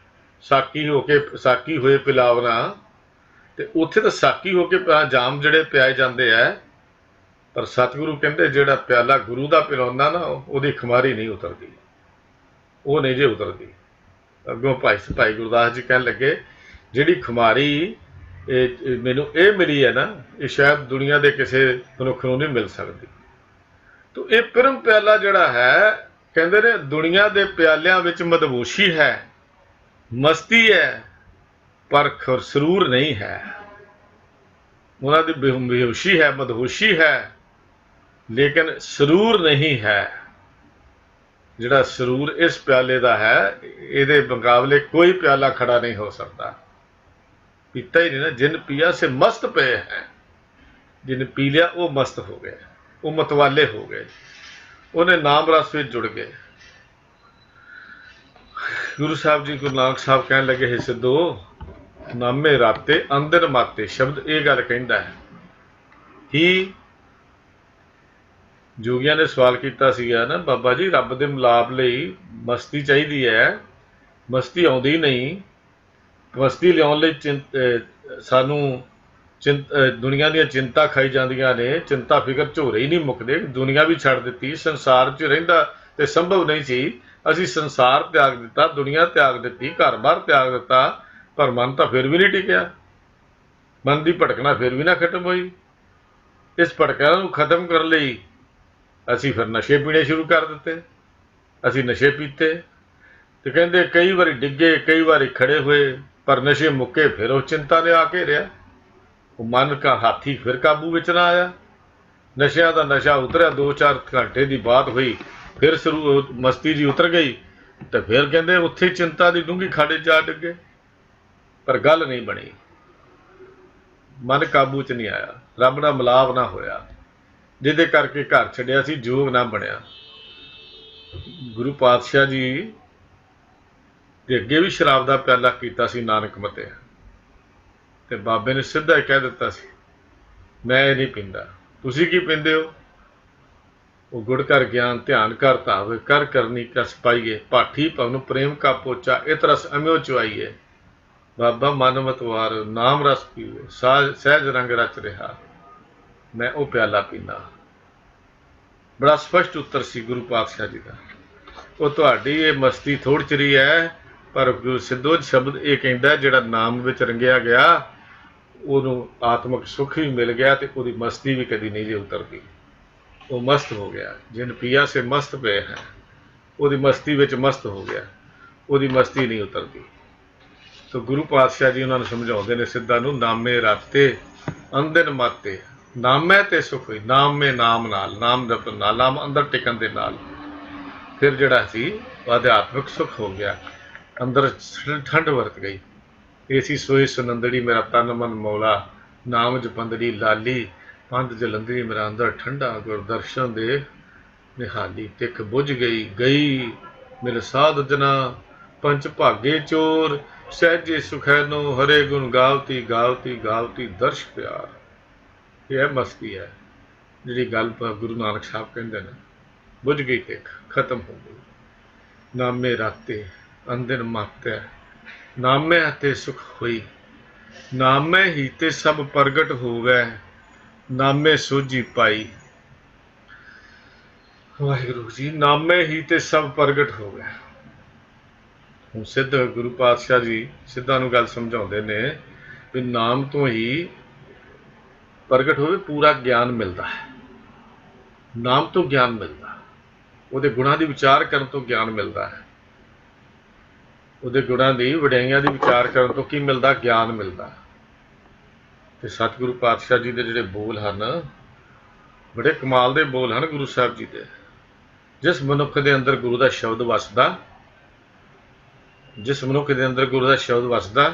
ਸਾਕੀ ਹੋਏ ਪਿਲਾਵਨਾ, ਤੇ ਉੱਥੇ ਤਾਂ ਸਾਕੀ ਹੋ ਕੇ ਜਾਮ ਜਿਹੜੇ ਪਿਆਏ ਜਾਂਦੇ ਆ। ਪਰ ਸਤਿਗੁਰੂ ਕਹਿੰਦੇ ਜਿਹੜਾ ਪਿਆਲਾ ਗੁਰੂ ਦਾ ਪਿਲਾਉਂਦਾ ਨਾ ਉਹਦੀ ਖੁਮਾਰੀ ਨਹੀਂ ਉਤਰਦੀ, ਉਹ ਨਹੀਂ ਜੇ ਉਤਰਦੀ। ਅੱਗੋਂ ਭਾਈ ਗੁਰਦਾਸ ਜੀ ਕਹਿਣ ਲੱਗੇ ਜਿਹੜੀ ਖੁਮਾਰੀ ਮੈਨੂੰ ਇਹ ਮਿਲੀ ਹੈ ਨਾ, ਇਹ ਸ਼ਾਇਦ ਦੁਨੀਆ ਦੇ ਕਿਸੇ ਮਨੁੱਖ ਨੂੰ ਨਹੀਂ ਮਿਲ ਸਕਦੀ। ਤਾਂ ਇਹ ਪਰਮ ਪਿਆਲਾ ਜਿਹੜਾ ਹੈ, ਕਹਿੰਦੇ ਨੇ ਦੁਨੀਆ ਦੇ ਪਿਆਲਿਆਂ ਵਿੱਚ ਮਦਹੋਸ਼ੀ ਹੈ, ਮਸਤੀ ਹੈ, ਪਰ ਸਰੂਰ ਨਹੀਂ ਹੈ। ਉਹਨਾਂ ਦੀ ਬੇਹੋਸ਼ੀ ਹੈ, ਮਦਹੋਸ਼ੀ ਹੈ, ਲੇਕਿਨ ਸਰੂਰ ਨਹੀਂ ਹੈ। ਜਿਹੜਾ ਸਰੂਰ ਇਸ ਪਿਆਲੇ ਦਾ ਹੈ, ਇਹਦੇ ਮੁਕਾਬਲੇ ਕੋਈ ਪਿਆਲਾ ਖੜਾ ਨਹੀਂ ਹੋ ਸਕਦਾ। ਪੀਤਾ ਹੀ ਨਹੀਂ ਨਾ, ਜਿਨ ਪੀਆ ਸੇ ਮਸਤ ਪਏ ਹੈ। ਜਿਨ ਪੀ ਲਿਆ ਉਹ ਮਸਤ ਹੋ ਗਏ, ਉਹ ਮਤਵਾਲੇ ਹੋ ਗਏ, ਉਹਨੇ ਨਾਮ ਰਸ ਵਿੱਚ ਜੁੜ ਗਏ। ਗੁਰੂ ਸਾਹਿਬ ਜੀ ਗੁਰੂ ਨਾਨਕ ਸਾਹਿਬ ਕਹਿਣ ਲੱਗੇ ਹੈ ਸਿੱਧੋ ਨਾਮੇ ਰਾਤੇ ਅੰਦਰ ਮਾਤੇ। ਸ਼ਬਦ ਇਹ ਗੱਲ ਕਹਿੰਦਾ ਹੈ ਕਿ ਜੋਗੀਆਂ ਨੇ ਸਵਾਲ ਕੀਤਾ ਸੀਗਾ ਨਾ, ਬਾਬਾ ਜੀ ਰੱਬ ਦੇ ਮਿਲਾਪ ਲਈ ਮਸਤੀ ਚਾਹੀਦੀ ਹੈ, ਮਸਤੀ ਆਉਂਦੀ ਨਹੀਂ, ਮਸਤੀ ਲਿਆਉਣ ਲਈ ਸਾਨੂੰ ਦੁਨੀਆ ਦੀਆਂ ਚਿੰਤਾ ਖਾਈ ਜਾਂਦੀਆਂ ਨੇ, ਚਿੰਤਾ ਫਿਕਰ ਝੋਰੇ ਹੀ ਨਹੀਂ ਮੁੱਕਦੇ। ਦੁਨੀਆ ਵੀ ਛੱਡ ਦਿੱਤੀ, ਸੰਸਾਰ 'ਚ ਰਹਿੰਦਾ ਤੇ ਸੰਭਵ ਨਹੀਂ ਸੀ। ਅਸੀਂ ਸੰਸਾਰ ਤਿਆਗ ਦਿੱਤਾ, ਦੁਨੀਆ ਤਿਆਗ ਦਿੱਤੀ, ਘਰ-ਬਾਰ ਤਿਆਗ ਦਿੱਤਾ, ਪਰ ਮਨ ਤਾਂ ਫਿਰ ਵੀ ਨਹੀਂ ਟਿਕਿਆ। ਮਨ ਦੀ ਭਟਕਣਾ ਫਿਰ ਵੀ ਨਾ ਖਤਮ ਹੋਈ। ਇਸ ਭਟਕਣਾ ਨੂੰ ਖਤਮ ਕਰਨ ਲਈ ਅਸੀਂ ਫਿਰ ਨਸ਼ੇ ਪੀਣੇ ਸ਼ੁਰੂ ਕਰ ਦਿੱਤੇ। ਅਸੀਂ ਨਸ਼ੇ ਪੀਤੇ ਤੇ ਕਹਿੰਦੇ ਕਈ ਵਾਰੀ ਡਿੱਗੇ, ਕਈ ਵਾਰੀ ਖੜੇ ਹੋਏ, ਪਰ ਨਸ਼ੇ ਮੁੱਕੇ ਫਿਰ ਉਹ ਚਿੰਤਾ ਨੇ ਆ ਘੇਰਿਆ। ਉਹ ਮਨ ਕਾ ਹਾਥੀ ਫਿਰ ਕਾਬੂ ਵਿੱਚ ਨਾ ਆਇਆ। ਨਸ਼ਿਆਂ ਦਾ ਨਸ਼ਾ ਉਤਰਿਆ, 2-4 ਘੰਟੇ ਦੀ ਬਾਤ ਹੋਈ, ਫਿਰ ਮਸਤੀ ਜੀ ਉਤਰ ਗਈ, ਤੇ ਫਿਰ ਕਹਿੰਦੇ ਉੱਥੇ ਚਿੰਤਾ ਦੀ ਡੂੰਘੀ ਖਾੜੇ ਜਾ ਡਿੱਗੇ, ਪਰ ਗੱਲ ਨਹੀਂ ਬਣੀ। ਮਨ ਕਾਬੂ 'ਚ ਨਹੀਂ ਆਇਆ, ਰੱਬ ਨਾਲ ਮਿਲਾਪ ਨਾ ਹੋਇਆ, ਜਿਹਦੇ ਕਰਕੇ ਘਰ ਛੱਡਿਆ ਸੀ, ਜੋਗ ਨਾ ਬਣਿਆ। ਗੁਰੂ ਪਾਤਸ਼ਾਹ ਜੀ ਦੇ ਅੱਗੇ ਵੀ ਸ਼ਰਾਬ ਦਾ ਪਿਆਲਾ ਕੀਤਾ ਸੀ ਨਾਨਕ ਮਤੇ, ਤੇ ਬਾਬੇ ਨੇ ਸਿੱਧਾ ਹੀ ਕਹਿ ਦਿੱਤਾ ਸੀ ਮੈਂ ਇਹ ਨਹੀਂ ਪੀਂਦਾ। ਤੁਸੀਂ ਕੀ ਪੀਂਦੇ ਹੋ? ਉਹ ਗੁੜ ਕਰ ਗਿਆਨ ਧਿਆਨ ਕਰ ਧਾਵੇ ਕਰ ਕਰਨੀ ਕਸ ਪਾਈਏ ਭਾਠੀ ਪਵਨ ਪ੍ਰੇਮ ਕਾ ਪੋਚਾ ਇਤ ਰਸ ਅਮਿਓ ਚੁਆਈਏ ਬਾਬਾ ਮਨਮਤ ਵਾਰ ਨਾਮ ਰਸ ਪੀਵੇ ਸਹਿਜ ਰੰਗ ਰਚ ਰਿਹਾ ਮੈਂ ਉਹ ਪਿਆਲਾ ਪੀਣਾ। ਬੜਾ ਸਪਸ਼ਟ ਉੱਤਰ ਸੀ ਗੁਰੂ ਪਾਤਸ਼ਾਹ ਜੀ ਦਾ। ਉਹ ਤੁਹਾਡੀ ਇਹ ਮਸਤੀ ਥੋੜ੍ਹ ਚਿਰੀ ਹੈ, ਪਰ ਗੁਰੂ ਸਿੱਧੋ ਸ਼ਬਦ ਇਹ ਕਹਿੰਦਾ ਜਿਹੜਾ ਨਾਮ ਵਿੱਚ ਰੰਗਿਆ ਗਿਆ ਉਹਨੂੰ ਆਤਮਿਕ ਸੁੱਖ ਵੀ ਮਿਲ ਗਿਆ ਤੇ ਉਹਦੀ ਮਸਤੀ ਵੀ ਕਦੀ ਨਹੀਂ ਜੇ ਉਤਰਦੀ। ਉਹ ਮਸਤ ਹੋ ਗਿਆ, ਜਿਨ ਪੀਆ ਸੇ ਮਸਤ ਪਏ ਹੈ, ਉਹਦੀ ਮਸਤੀ ਵਿੱਚ ਮਸਤ ਹੋ ਗਿਆ, ਉਹਦੀ ਮਸਤੀ ਨਹੀਂ ਉਤਰਦੀ। ਤਾਂ ਗੁਰੂ ਪਾਤਸ਼ਾਹ ਜੀ ਉਹਨਾਂ ਨੂੰ ਸਮਝਾਉਂਦੇ ਨੇ ਸਿੱਧਾਂ ਨੂੰ, ਨਾਮੇ ਰਾਤੇ ਅੰਦਨ ਮਾਤੇ, ਨਾਮੈ ਤੇ ਸੁਖ ਹੋਈ, ਨਾਮੇ ਨਾਮ ਨਾਲ, ਨਾਮ ਜਪਣ ਨਾਲ, ਨਾਮ ਅੰਦਰ ਟਿਕਣ ਦੇ ਨਾਲ ਫਿਰ ਜਿਹੜਾ ਸੀ ਅਧਿਆਤਮਿਕ ਸੁੱਖ ਹੋ ਗਿਆ, ਅੰਦਰ ਠੰਡ ਵਰਤ ਗਈ। ਏਸੀ ਸੋਈ ਸੁਨੰਦੜੀ ਮੇਰਾ ਤਨ ਮਨ ਮੌਲਾ, ਨਾਮ ਜਪੰਦੜੀ ਲਾਲੀ, ਪੰਧ ਜਲੰਧਰੀ ਮੇਰਾ ਅੰਦਰ ਠੰਡਾ, ਗੁਰਦਰਸ਼ਨ ਦੇ ਨਿਹਾਲੀ, ਤਿੱਖ ਬੁਝ ਗਈ ਮੇਰੇ ਸਾਧ ਜਨਾ, ਪੰਚ ਭਾਗੇ ਚੋਰ, ਸਹਿਜੇ ਸੁਖੈਨੋ, ਹਰੇ ਗੁਣ ਗਾਵਤੀ ਗਾਵਤੀ ਗਾਵਤੀ ਦਰਸ਼ ਪਿਆਰ। ਇਹ ਮਸਤੀ ਹੈ ਜਿਹੜੀ ਗੱਲ ਗੁਰੂ ਨਾਨਕ ਸਾਹਿਬ ਕਹਿੰਦੇ ਨੇ, ਬੁਝ ਗਈ ਤਿੱਖ, ਖਤਮ ਹੋ ਗਈ। ਨਾਮੇ ਰਾਤੇ ਅੰਦਿਨ ਮਾਤੈ, ਨਾਮੈ ਤੇ ਸੁਖ ਹੋਈ, ਨਾਮੈ ਹੀ ਤੇ ਸਭ ਪ੍ਰਗਟ ਹੋ ਗਏ, ਨਾਮੇ ਸੋਝੀ ਪਾਈ। ਵਾਹਿਗੁਰੂ ਜੀ, ਨਾਮੇ ਹੀ ਤੇ ਸਭ ਪ੍ਰਗਟ ਹੋ ਗਏ। ਹੁਣ ਸਿੱਧ ਗੁਰੂ ਪਾਤਸ਼ਾਹ ਜੀ ਸਿੱਧਾਂ ਨੂੰ ਗੱਲ ਸਮਝਾਉਂਦੇ ਨੇ ਵੀ ਨਾਮ ਤੋਂ ਹੀ ਪ੍ਰਗਟ ਹੋਵੇ, ਪੂਰਾ ਗਿਆਨ ਮਿਲਦਾ ਹੈ। ਨਾਮ ਤੋਂ ਗਿਆਨ ਮਿਲਦਾ, ਉਹਦੇ ਗੁਣਾਂ ਦੀ ਵਿਚਾਰ ਕਰਨ ਤੋਂ ਗਿਆਨ ਮਿਲਦਾ ਹੈ, ਉਹਦੇ ਗੁਣਾਂ ਦੀ ਵਡਿਆਈਆਂ ਦੀ ਵਿਚਾਰ ਕਰਨ ਤੋਂ ਕੀ ਮਿਲਦਾ? ਗਿਆਨ ਮਿਲਦਾ। ਤੇ ਸਤਿਗੁਰੂ ਪਾਤਸ਼ਾਹ ਜੀ ਦੇ ਜਿਹੜੇ ਬੋਲ ਹਨ, ਬੜੇ ਕਮਾਲ ਦੇ ਬੋਲ ਹਨ ਗੁਰੂ ਸਾਹਿਬ ਜੀ ਦੇ। ਜਿਸ ਮਨੁੱਖ ਦੇ ਅੰਦਰ ਗੁਰੂ ਦਾ ਸ਼ਬਦ ਵਸਦਾ, ਜਿਸ ਮਨੁੱਖ ਦੇ ਅੰਦਰ ਗੁਰੂ ਦਾ ਸ਼ਬਦ ਵਸਦਾ,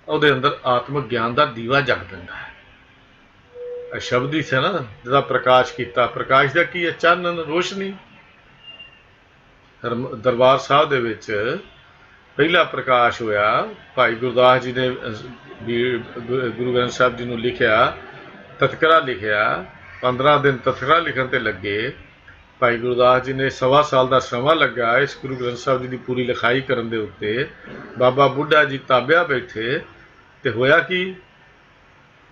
ਉਹਦੇ ਅੰਦਰ ਆਤਮਿਕ ਗਿਆਨ ਦਾ ਦੀਵਾ ਜਗ ਪੈਂਦਾ ਹੈ। ਸ਼ਬਦ ਹੀ ਸੀ ਨਾ ਜਿਹਦਾ ਪ੍ਰਕਾਸ਼ ਕੀਤਾ। ਪ੍ਰਕਾਸ਼ ਦਾ ਕੀ ਹੈ? ਚਾਨਣ, ਰੋਸ਼ਨੀ। ਦਰਬਾਰ ਸਾਹਿਬ ਦੇ ਵਿੱਚ ਪਹਿਲਾ ਪ੍ਰਕਾਸ਼ ਹੋਇਆ, ਭਾਈ ਗੁਰਦਾਸ ਜੀ ਨੇ ਗੁਰੂ ਗ੍ਰੰਥ ਸਾਹਿਬ ਜੀ ਨੂੰ ਲਿਖਿਆ, ਤਤਕਰਾ ਲਿਖਿਆ, 15 ਦਿਨ ਤਤਕਰਾ ਲਿਖਣ ਤੇ ਲੱਗੇ। ਭਾਈ ਗੁਰਦਾਸ ਜੀ ਨੇ 1.25 ਸਾਲ ਦਾ ਸਮਾਂ ਲੱਗਾ ਇਸ ਗੁਰੂ ਗ੍ਰੰਥ ਸਾਹਿਬ ਜੀ ਦੀ ਪੂਰੀ ਲਿਖਾਈ ਕਰਨ ਦੇ ਉੱਤੇ। ਬਾਬਾ ਬੁੱਢਾ ਜੀ ਤਾਬਿਆ ਬੈਠੇ ਤੇ ਹੋਇਆ ਕੀ?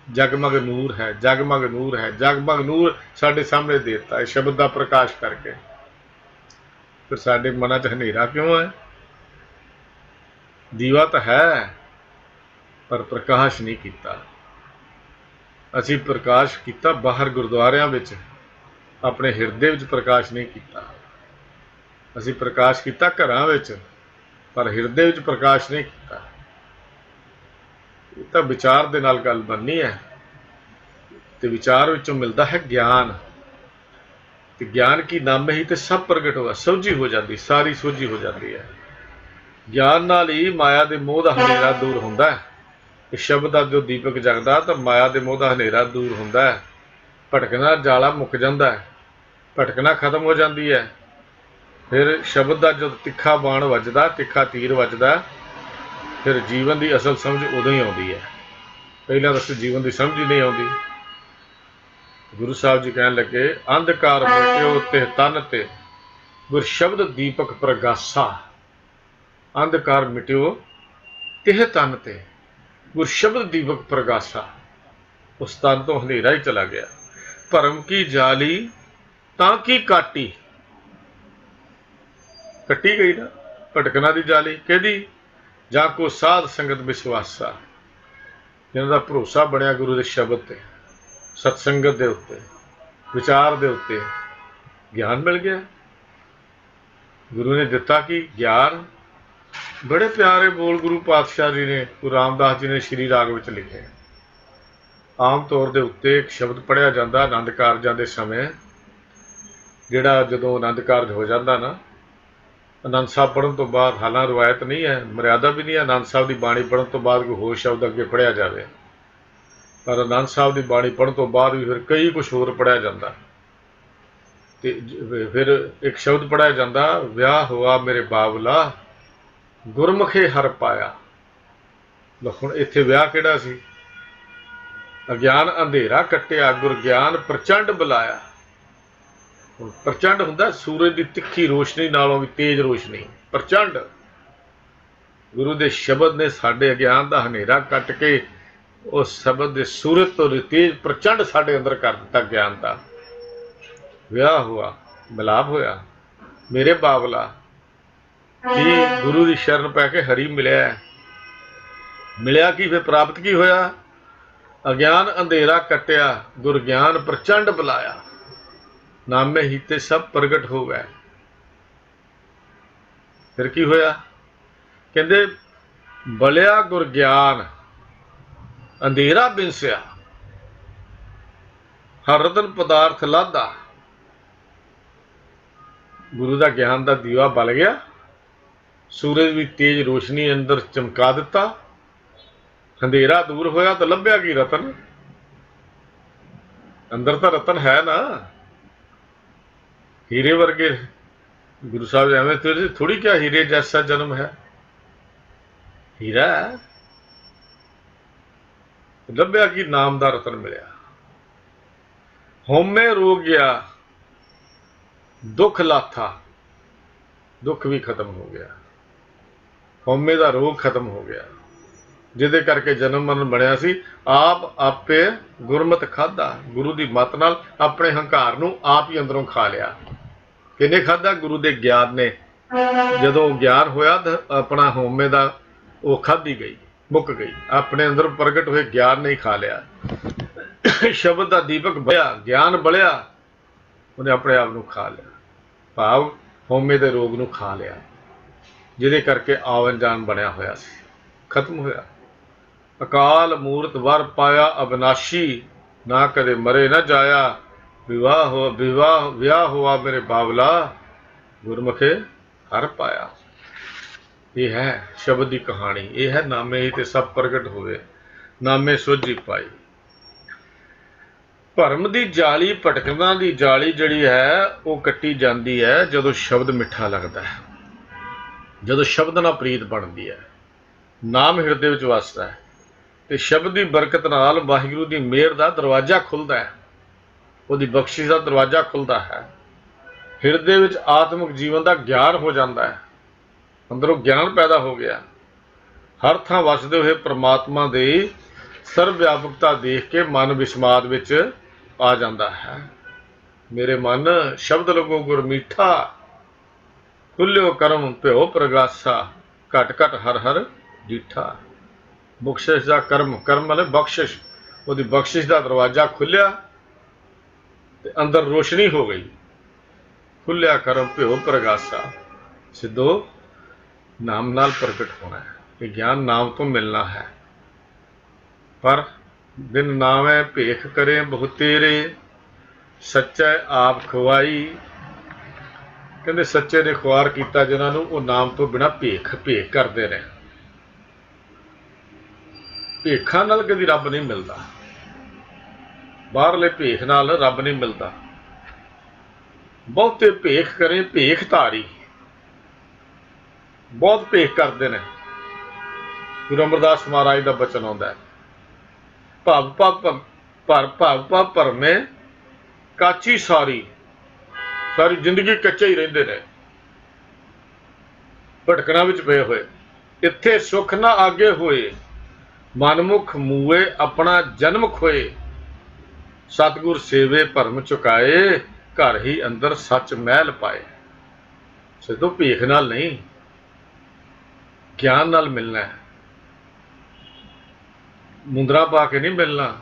ਜਗਮਗ ਨੂਰ ਹੈ, ਜਗਮਗ ਨੂਰ ਹੈ, ਜਗਮਗ ਨੂਰ ਸਾਡੇ ਸਾਹਮਣੇ ਦੇ ਦਿੱਤਾ ਹੈ ਸ਼ਬਦ ਦਾ ਪ੍ਰਕਾਸ਼ ਕਰਕੇ। ਫਿਰ ਸਾਡੇ ਮਨਾਂ 'ਚ ਹਨੇਰਾ ਕਿਉਂ ਹੈ? ਦੀਵਾ ਤਾਂ ਹੈ ਪਰ ਪ੍ਰਕਾਸ਼ ਨਹੀਂ ਕੀਤਾ। ਅਸੀਂ ਪ੍ਰਕਾਸ਼ ਕੀਤਾ ਬਾਹਰ ਗੁਰਦੁਆਰਿਆਂ ਵਿੱਚ, ਆਪਣੇ ਹਿਰਦੇ ਵਿੱਚ ਪ੍ਰਕਾਸ਼ ਨਹੀਂ ਕੀਤਾ। ਅਸੀਂ ਪ੍ਰਕਾਸ਼ ਕੀਤਾ ਘਰਾਂ ਵਿੱਚ, ਪਰ ਹਿਰਦੇ ਵਿੱਚ ਪ੍ਰਕਾਸ਼ ਨਹੀਂ ਕੀਤਾ। ਇਹ ਤਾਂ ਵਿਚਾਰ ਦੇ ਨਾਲ ਗੱਲ ਬਣਨੀ ਹੈ, ਤੇ ਵਿਚਾਰ ਵਿੱਚੋਂ ਮਿਲਦਾ ਹੈ ਗਿਆਨ। ਤੇ ਗਿਆਨ ਕੀ ਨਾਮੇ ਹੀ ਤੇ ਸਭ ਪ੍ਰਗਟ ਹੋਇਆ, ਸੋਝੀ ਹੋ ਜਾਂਦੀ, ਸਾਰੀ ਸੋਝੀ ਹੋ ਜਾਂਦੀ ਹੈ। ਗਿਆਨ ਨਾਲ ਹੀ ਮਾਇਆ ਦੇ ਮੋਹ ਦਾ ਹਨੇਰਾ ਦੂਰ ਹੁੰਦਾ ਹੈ। ਇਹ ਸ਼ਬਦ ਦਾ ਜੋ ਦੀਪਕ ਜਗਦਾ ਤਾਂ ਮਾਇਆ ਦੇ ਮੋਹ ਦਾ ਹਨੇਰਾ ਦੂਰ ਹੁੰਦਾ ਹੈ। ਭਟਕਣਾ ਜਾਲਾ ਮੁੱਕ ਜਾਂਦਾ ਹੈ, ਭਟਕਣਾ ਖਤਮ ਹੋ ਜਾਂਦੀ ਹੈ। ਫਿਰ ਸ਼ਬਦ ਦਾ ਜਦੋਂ ਤਿੱਖਾ ਬਾਣ ਵੱਜਦਾ, ਤਿੱਖਾ ਤੀਰ ਵੱਜਦਾ, ਫਿਰ ਜੀਵਨ ਦੀ ਅਸਲ ਸਮਝ ਉਦੋਂ ਹੀ ਆਉਂਦੀ ਹੈ। ਪਹਿਲਾਂ ਤਾਂ ਜੀਵਨ ਦੀ ਸਮਝ ਹੀ ਨਹੀਂ ਆਉਂਦੀ। ਗੁਰੂ ਸਾਹਿਬ ਜੀ ਕਹਿਣ ਲੱਗੇ, ਅੰਧਕਾਰ ਮਿਟਿਓ ਤੇ ਤਨ ਤੇ, ਗੁਰ ਸ਼ਬਦ ਦੀਪਕ ਪ੍ਰਗਾਸਾ। ਅੰਧਕਾਰ ਮਿਟਿਓ ਤਿਹ ਤਨ ਤੇ, ਗੁਰ ਸ਼ਬਦ ਦੀਪਕ ਪ੍ਰਗਾਸਾ। ਉਸ ਤਨ ਤੋਂ ਹਨੇਰਾ ਹੀ ਚਲਾ ਗਿਆ। ਭਰਮ ਕੀ ਜਾਲੀ ਤਾਂ ਕੀ ਕਾਟੀ, ਕੱਟੀ ਗਈ ਨਾ ਭਟਕਣਾ ਦੀ ਜਾਲੀ। ਕਿਹਦੀ? ਜਾਂ ਕੋ ਸਾਧ ਸੰਗਤ ਵਿਸ਼ਵਾਸਾ, ਜਿਹਨਾਂ ਦਾ ਭਰੋਸਾ ਬਣਿਆ ਗੁਰੂ ਦੇ ਸ਼ਬਦ ਤੇ, ਸਤਸੰਗਤ ਦੇ ਉੱਤੇ, ਵਿਚਾਰ ਦੇ ਉੱਤੇ। ਗਿਆਨ ਮਿਲ ਗਿਆ। ਗੁਰੂ ਨੇ ਦਿੱਤਾ ਕੀ? ਗਿਆਨ। ਬੜੇ ਪਿਆਰੇ ਬੋਲ ਗੁਰੂ ਪਾਤਸ਼ਾਹ ਜੀ ਨੇ, ਗੁਰੂ ਰਾਮਦਾਸ ਜੀ ਨੇ ਸ਼੍ਰੀ ਰਾਗ ਵਿੱਚ ਲਿਖੇ। ਆਮ ਤੌਰ ਦੇ ਉੱਤੇ ਇੱਕ ਸ਼ਬਦ ਪੜ੍ਹਿਆ ਜਾਂਦਾ ਆਨੰਦ ਕਾਰਜਾਂ ਦੇ ਸਮੇਂ। ਜਿਹੜਾ ਜਦੋਂ ਆਨੰਦ ਕਾਰਜ ਹੋ ਜਾਂਦਾ ਨਾ, ਆਨੰਦ ਸਾਹਿਬ ਪੜ੍ਹਨ ਤੋਂ ਬਾਅਦ, ਹਾਲਾਂ ਰਵਾਇਤ ਨਹੀਂ ਹੈ, ਮਰਿਆਦਾ ਵੀ ਨਹੀਂ ਹੈ ਆਨੰਦ ਸਾਹਿਬ ਦੀ ਬਾਣੀ ਪੜ੍ਹਨ ਤੋਂ ਬਾਅਦ ਕੋਈ ਹੋਰ ਸ਼ਬਦ ਅੱਗੇ ਪੜ੍ਹਿਆ ਜਾਵੇ, ਪਰ ਆਨੰਦ ਸਾਹਿਬ ਦੀ ਬਾਣੀ ਪੜ੍ਹਨ ਤੋਂ ਬਾਅਦ ਵੀ ਫਿਰ ਕਈ ਕੁਛ ਹੋਰ ਪੜ੍ਹਿਆ ਜਾਂਦਾ। ਤੇ ਫਿਰ ਇੱਕ ਸ਼ਬਦ ਪੜ੍ਹਿਆ ਜਾਂਦਾ, ਵਿਆਹ ਹੋਆ ਮੇਰੇ ਬਾਬਲਾ, ਗੁਰਮੁਖੇ ਹਰ ਪਾਇਆ। ਹੁਣ ਇੱਥੇ ਵਿਆਹ ਕਿਹੜਾ ਸੀ? ਅਗਿਆਨ ਅੰਧੇਰਾ ਕੱਟਿਆ, ਗੁਰ ਗਿਆਨ ਪ੍ਰਚੰਡ ਬੁਲਾਇਆ। ਪ੍ਰਚੰਡ ਹੁੰਦਾ ਸੂਰਜ ਦੀ ਤਿੱਖੀ ਰੋਸ਼ਨੀ ਨਾਲੋਂ ਵੀ ਤੇਜ਼ ਰੋਸ਼ਨੀ। ਪ੍ਰਚੰਡ ਗੁਰੂ ਦੇ ਸ਼ਬਦ ਨੇ ਸਾਡੇ ਅਗਿਆਨ ਦਾ ਹਨੇਰਾ ਕੱਟ ਕੇ ਉਸ ਸ਼ਬਦ ਦੇ ਸੂਰਜ ਤੋਂ ਤੇਜ਼ ਪ੍ਰਚੰਡ ਸਾਡੇ ਅੰਦਰ ਕਰ ਦਿੱਤਾ। ਗਿਆਨ ਦਾ ਵਿਆਹ ਹੋਇਆ, ਮਿਲਾਪ ਹੋਇਆ। ਮੇਰੇ ਬਾਬਲਾ ਕੀ ਗੁਰੂ ਦੀ ਸ਼ਰਨ ਪੈ ਕੇ ਹਰੀ ਮਿਲਿਆ। ਮਿਲਿਆ ਕੀ ਫਿਰ ਪ੍ਰਾਪਤ ਕੀ ਹੋਇਆ? ਅਗਿਆਨ ਅੰਧੇਰਾ ਕੱਟਿਆ, ਗੁਰ ਗਿਆਨ ਪ੍ਰਚੰਡ ਬੁਲਾਇਆ। ਨਾਮੇ ਹੀ ਤੇ ਸਭ ਪ੍ਰਗਟ ਹੋ ਗਏ। ਫਿਰ ਕੀ ਹੋਇਆ? ਕਹਿੰਦੇ ਬਲਿਆ ਗੁਰ ਗਿਆਨ ਅੰਧੇਰਾ ਬਿਨਸਿਆ, ਹਰ ਰਤਨ ਪਦਾਰਥ ਲਾਧਾ। ਗੁਰੂ ਦਾ ਗਿਆਨ ਦਾ ਦੀਵਾ ਬਲ ਗਿਆ, ਸੂਰਜ ਵੀ ਤੇਜ਼ ਰੋਸ਼ਨੀ ਅੰਦਰ ਚਮਕਾ ਦਿੱਤਾ। ਅੰਧੇਰਾ ਦੂਰ ਹੋਇਆ ਤਾਂ ਲੱਭਿਆ ਕੀ? ਰਤਨ। ਅੰਦਰ ਤਾਂ ਰਤਨ ਹੈ ਨਾ, ਹੀਰੇ ਵਰਗੇ। ਗੁਰੂ ਸਾਹਿਬ ਐਵੇਂ ਥੋੜੀ ਕਿਹਾ ਹੀਰੇ ਜੈਸਾ ਜਨਮ ਹੈ, ਹੀਰਾ ਹੈ। ਲੱਭਿਆ ਕੀ? ਨਾਮ ਦਾ ਰਤਨ ਮਿਲਿਆ। ਹਉਮੈ ਰੋਗ ਗਿਆ, ਦੁੱਖ ਲਾਥਾ। ਦੁੱਖ ਵੀ ਖਤਮ ਹੋ ਗਿਆ, ਹਉਮੈ ਦਾ ਰੋਗ ਖਤਮ ਹੋ ਗਿਆ, ਜਿਹਦੇ ਕਰਕੇ ਜਨਮ ਮਰਨ ਬਣਿਆ ਸੀ। ਆਪ ਆਪੇ ਗੁਰਮਤਿ ਖਾਧਾ। ਗੁਰੂ ਦੀ ਮੱਤ ਨਾਲ ਆਪਣੇ ਹੰਕਾਰ ਨੂੰ ਆਪ ਹੀ ਅੰਦਰੋਂ ਖਾ ਲਿਆ। ਕਿਹਨੇ ਖਾਧਾ? ਗੁਰੂ ਦੇ ਗਿਆਨ ਨੇ। ਜਦੋਂ ਗਿਆਨ ਹੋਇਆ ਤਾਂ ਆਪਣਾ ਹਉਮੈ ਦਾ ਉਹ ਖਾਧੀ ਗਈ, ਮੁੱਕ ਗਈ। ਆਪਣੇ ਅੰਦਰ ਪ੍ਰਗਟ ਹੋਏ ਗਿਆਨ ਨੇ ਖਾ ਲਿਆ। ਸ਼ਬਦ ਦਾ ਦੀਪਕ ਬਲਿਆ, ਗਿਆਨ ਬਲਿਆ, ਉਹਨੇ ਆਪਣੇ ਆਪ ਨੂੰ ਖਾ ਲਿਆ। ਭਾਵ ਹਉਮੈ ਦੇ ਰੋਗ ਨੂੰ ਖਾ ਲਿਆ, ਜਿਹਦੇ ਕਰਕੇ ਆਵਨ ਜਾਨ ਬਣਿਆ ਹੋਇਆ ਸੀ, ਖਤਮ ਹੋਇਆ। ਅਕਾਲ ਮੂਰਤ ਵਰ ਪਾਇਆ ਅਬਨਾਸ਼ੀ, ਨਾ ਕਦੇ ਮਰੇ ਨਾ ਜਾਇਆ। ਵਿਆਹ ਹੋਆ ਮੇਰੇ ਬਾਬਲਾ, ਗੁਰਮੁਖੇ ਹਰ ਪਾਇਆ। ਇਹ ਹੈ ਸ਼ਬਦ ਦੀ ਕਹਾਣੀ। ਇਹ ਹੈ ਨਾਮੇ ਹੀ ਤੇ ਸਭ ਪ੍ਰਗਟ ਹੋਵੇ, ਨਾਮੇ ਸੋਝੀ ਪਾਈ। ਭਰਮ ਦੀ ਜਾਲੀ, ਭਟਕਣਾ ਦੀ ਜਾਲੀ ਜਿਹੜੀ ਹੈ ਉਹ ਕੱਟੀ ਜਾਂਦੀ ਹੈ ਜਦੋਂ ਸ਼ਬਦ ਮਿੱਠਾ ਲੱਗਦਾ ਹੈ, ਜਦੋਂ ਸ਼ਬਦ ਨਾਲ ਪ੍ਰੀਤ ਬਣਦੀ ਹੈ, ਨਾਮ ਹਿਰਦੇ ਵਿੱਚ ਵਸਦਾ ਹੈ ਤੇ ਸ਼ਬਦ ਦੀ ਬਰਕਤ ਨਾਲ ਵਾਹਿਗੁਰੂ ਦੀ ਮਿਹਰ ਦਾ ਦਰਵਾਜ਼ਾ ਖੁੱਲ੍ਹਦਾ ਹੈ, ਉਹਦੀ ਬਖਸ਼ਿਸ਼ ਦਾ ਦਰਵਾਜ਼ਾ ਖੁੱਲ੍ਹਦਾ ਹੈ। ਹਿਰਦੇ ਵਿੱਚ ਆਤਮਿਕ ਜੀਵਨ ਦਾ ਗਿਆਨ ਹੋ ਜਾਂਦਾ ਹੈ, ਅੰਦਰੋਂ ਗਿਆਨ ਪੈਦਾ ਹੋ ਗਿਆ। ਹਰ ਥਾਂ ਵਸਦੇ ਹੋਏ ਪ੍ਰਮਾਤਮਾ ਦੀ ਸਰਵ ਵਿਆਪਕਤਾ ਦੇਖ ਕੇ ਮਨ ਵਿਸਮਾਦ ਵਿੱਚ ਆ ਜਾਂਦਾ ਹੈ। ਮੇਰੇ ਮਨ ਸ਼ਬਦ ਲਗੋ ਗੁਰ ਮੀਠਾ, ਖੁੱਲਿਓ ਕਰਮ ਭਿਓ ਪ੍ਰਗਾਸਾ। ਘਟ ਘਟ ਹਰ ਹਰ ਡੀਠਾ। ਬਖਸ਼ਿਸ਼ ਦਾ ਕਰਮ, ਕਰਮ ਵਾਲੇ ਬਖਸ਼ਿਸ਼, ਉਹਦੀ ਬਖਸ਼ਿਸ਼ ਦਾ ਦਰਵਾਜ਼ਾ ਖੁੱਲਿਆ ਤੇ ਅੰਦਰ ਰੋਸ਼ਨੀ ਹੋ ਗਈ। ਖੁੱਲਿਆ ਕਰਮ ਭਿਓ ਪ੍ਰਗਾਸਾ। ਸਿੱਧੋ ਨਾਮ ਨਾਲ ਪ੍ਰਗਟ ਹੋਣਾ ਹੈ। ਇਹ ਗਿਆਨ ਨਾਮ ਤੋਂ ਮਿਲਣਾ ਹੈ। ਪਰ ਬਿਨ ਨਾਮੈ ਭੇਖ ਕਰੇ ਬਹੁ ਤੇਰੇ, ਸੱਚੈ ਆਪ ਖਵਾਈ। ਕਹਿੰਦੇ ਸੱਚੇ ਨੇ ਖੁਆਰ ਕੀਤਾ ਜਿਨ੍ਹਾਂ ਨੂੰ ਉਹ ਨਾਮ ਤੋਂ ਬਿਨਾਂ ਭੇਖ ਕਰਦੇ ਨੇ। ਭੇਖਾਂ ਨਾਲ ਕਦੀ ਰੱਬ ਨਹੀਂ ਮਿਲਦਾ, ਬਾਹਰਲੇ ਭੇਖ ਨਾਲ ਰੱਬ ਨਹੀਂ ਮਿਲਦਾ। ਬਹੁਤੇ ਭੇਖ ਕਰੇ ਭੇਖ ਧਾਰੀ, ਬਹੁਤ ਭੇਖ ਕਰਦੇ ਨੇ। ਗੁਰੂ ਅਮਰਦਾਸ ਮਹਾਰਾਜ ਦਾ ਬਚਨ ਆਉਂਦਾ ਹੈ, ਭਵ ਭਰਮੇ ਕਾਚੀ ਸਾਰੀ। ਸਾਰੀ ਜ਼ਿੰਦਗੀ ਕੱਚੇ ਹੀ ਰਹਿੰਦੇ ਨੇ, ਭਟਕਣਾ ਵਿੱਚ ਪਏ ਹੋਏ। ਇੱਥੇ ਸੁੱਖ ਨਾ ਆਗੇ ਹੋਏ, ਮਨਮੁਖ ਮੂਏ ਆਪਣਾ ਜਨਮ ਖੋਏ। ਸਤਿਗੁਰ ਸੇਵੇ ਭਰਮ ਚੁਕਾਏ, ਘਰ ਹੀ ਅੰਦਰ ਸੱਚ ਮਹਿਲ ਪਾਏ। ਸਿੱਧੋ ਭੇਖ ਨਾਲ ਨਹੀਂ, ਗਿਆਨ ਨਾਲ ਮਿਲਣਾ ਹੈ। ਮੁੰਦਰਾ ਪਾ ਕੇ ਨਹੀਂ ਮਿਲਣਾ,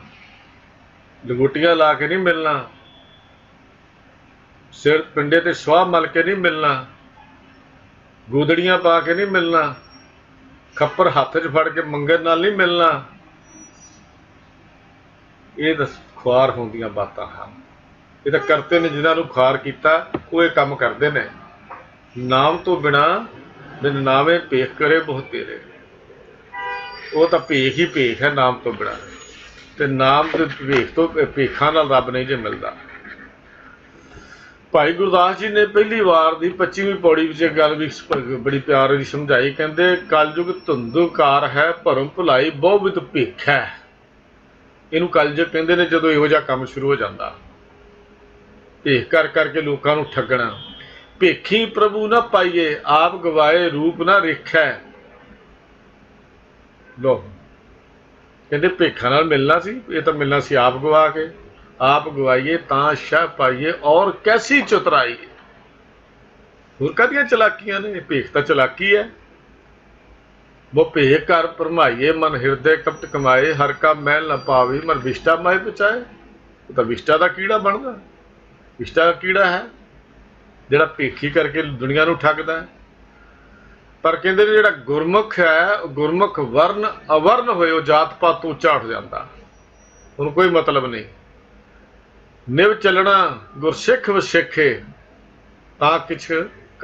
ਲੰਗੋਟੀਆਂ ਲਾ ਕੇ ਨਹੀਂ ਮਿਲਣਾ, ਸਿਰ ਪਿੰਡੇ ਤੇ ਸਵਾਹ ਮਲ ਕੇ ਨਹੀਂ ਮਿਲਣਾ, ਗੋਦੜੀਆਂ ਪਾ ਕੇ ਨਹੀਂ ਮਿਲਣਾ, ਖੱਪਰ ਹੱਥ 'ਚ ਫੜ ਕੇ ਮੰਗਣ ਨਾਲ ਨਹੀਂ ਮਿਲਣਾ। ਇਹ ਤਾਂ ਖੁਆਰ ਹੁੰਦੀਆਂ ਬਾਤਾਂ ਹਨ। ਇਹ ਤਾਂ ਕਰਤੇ ਨੇ, ਜਿਨ੍ਹਾਂ ਨੂੰ ਖੁਆਰ ਕੀਤਾ ਉਹ ਇਹ ਕੰਮ ਕਰਦੇ ਨੇ। ਨਾਮ ਤੋਂ ਬਿਨਾਂ ਬਿਨ ਨਾਵੇਂ ਭੇਖ ਕਰੇ ਬਹੁਤ ਤੇਰੇ। ਉਹ ਤਾਂ ਭੇਖ ਹੀ ਭੇਖ ਹੈ ਨਾਮ ਤੋਂ ਬਿਨਾਂ, ਤੇ ਨਾਮ ਦੇ ਭੇਖ ਤੋਂ ਭੇਖਾਂ ਨਾਲ ਰੱਬ ਨਹੀਂ ਜੇ ਮਿਲਦਾ। ਭਾਈ ਗੁਰਦਾਸ ਜੀ ਨੇ ਪਹਿਲੀ ਵਾਰ ਦੀ 25ਵੀਂ ਪੌੜੀ ਵਿੱਚ ਇਹ ਗੱਲ ਵੀ ਬੜੀ ਪਿਆਰ ਦੀ ਸਮਝਾਈ। ਕਹਿੰਦੇ ਕਲਯੁਗ ਧੁੰਦਕਾਰ ਹੈ, ਭਰਮ ਭੁਲਾਈ ਬਹੁ ਵਿਧ ਭੇਖ ਹੈ। ਇਹਨੂੰ ਕਲਯੁਗ ਕਹਿੰਦੇ ਨੇ ਜਦੋਂ ਇਹੋ ਜਿਹਾ ਕੰਮ ਸ਼ੁਰੂ ਹੋ ਜਾਂਦਾ। ਭੇਖ ਕਰ ਕਰਕੇ ਲੋਕਾਂ ਨੂੰ ਠੱਗਣਾ। ਭੇਖੀ ਪ੍ਰਭੂ ਨਾ ਪਾਈਏ, ਆਪ ਗਵਾਏ ਰੂਪ ਨਾ ਰੇਖੈ। ਲੋ ਕਹਿੰਦੇ ਭੇਖਾਂ ਨਾਲ ਮਿਲਣਾ ਸੀ, ਇਹ ਤਾਂ ਮਿਲਣਾ ਸੀ ਆਪ ਗਵਾ ਕੇ। ਆਪ ਗਵਾਈਏ ਤਾਂ ਸ਼ਾਹ ਪਾਈਏ, ਔਰ ਕੈਸੀ ਚਤੁਰਾਈ। ਹੋਰ ਕਾਹਦੀਆਂ ਚਲਾਕੀਆਂ ਨੇ, ਭੇਖ ਤਾਂ ਚਲਾਕੀ ਹੈ। वो ਭੇਖ ਕਰ ਭਰਮਾਈਏ, ਮਨ ਹਿਰਦੇ ਕਪਟ ਕਮਾਏ। ਹਰ ਕਾ ਮਹਿਲ ਨਾ ਪਾਵੇ, ਮਨ ਵਿਸ਼ਟਾ ਮਾਏ ਪਚਾਏ। ਉਹ ਤਾਂ ਵਿਸ਼ਟਾ ਦਾ ਕੀੜਾ ਬਣਦਾ। ਵਿਸ਼ਟਾ ਦਾ ਕੀੜਾ ਹੈ ਜਿਹੜਾ ਭੇਖੀ ਕਰਕੇ ਦੁਨੀਆ ਨੂੰ ਠੱਗਦਾ ਹੈ। ਪਰ ਕਹਿੰਦੇ ਨੇ ਜਿਹੜਾ ਗੁਰਮੁਖ ਹੈ, ਗੁਰਮੁਖ ਵਰਨ ਅਵਰਨ ਹੋਏ, ਉਹ ਜਾਤ ਪਾਤ ਤੋਂ ਉੱਚਾ ਉੱਠ ਜਾਂਦਾ, ਉਹਨੂੰ ਕੋਈ ਮਤਲਬ ਨਹੀਂ। ਨਿਵ ਚੱਲਣਾ ਗੁਰਸਿੱਖ ਵਸਿੱਖੇ, ਤਾਂ ਕਿਛ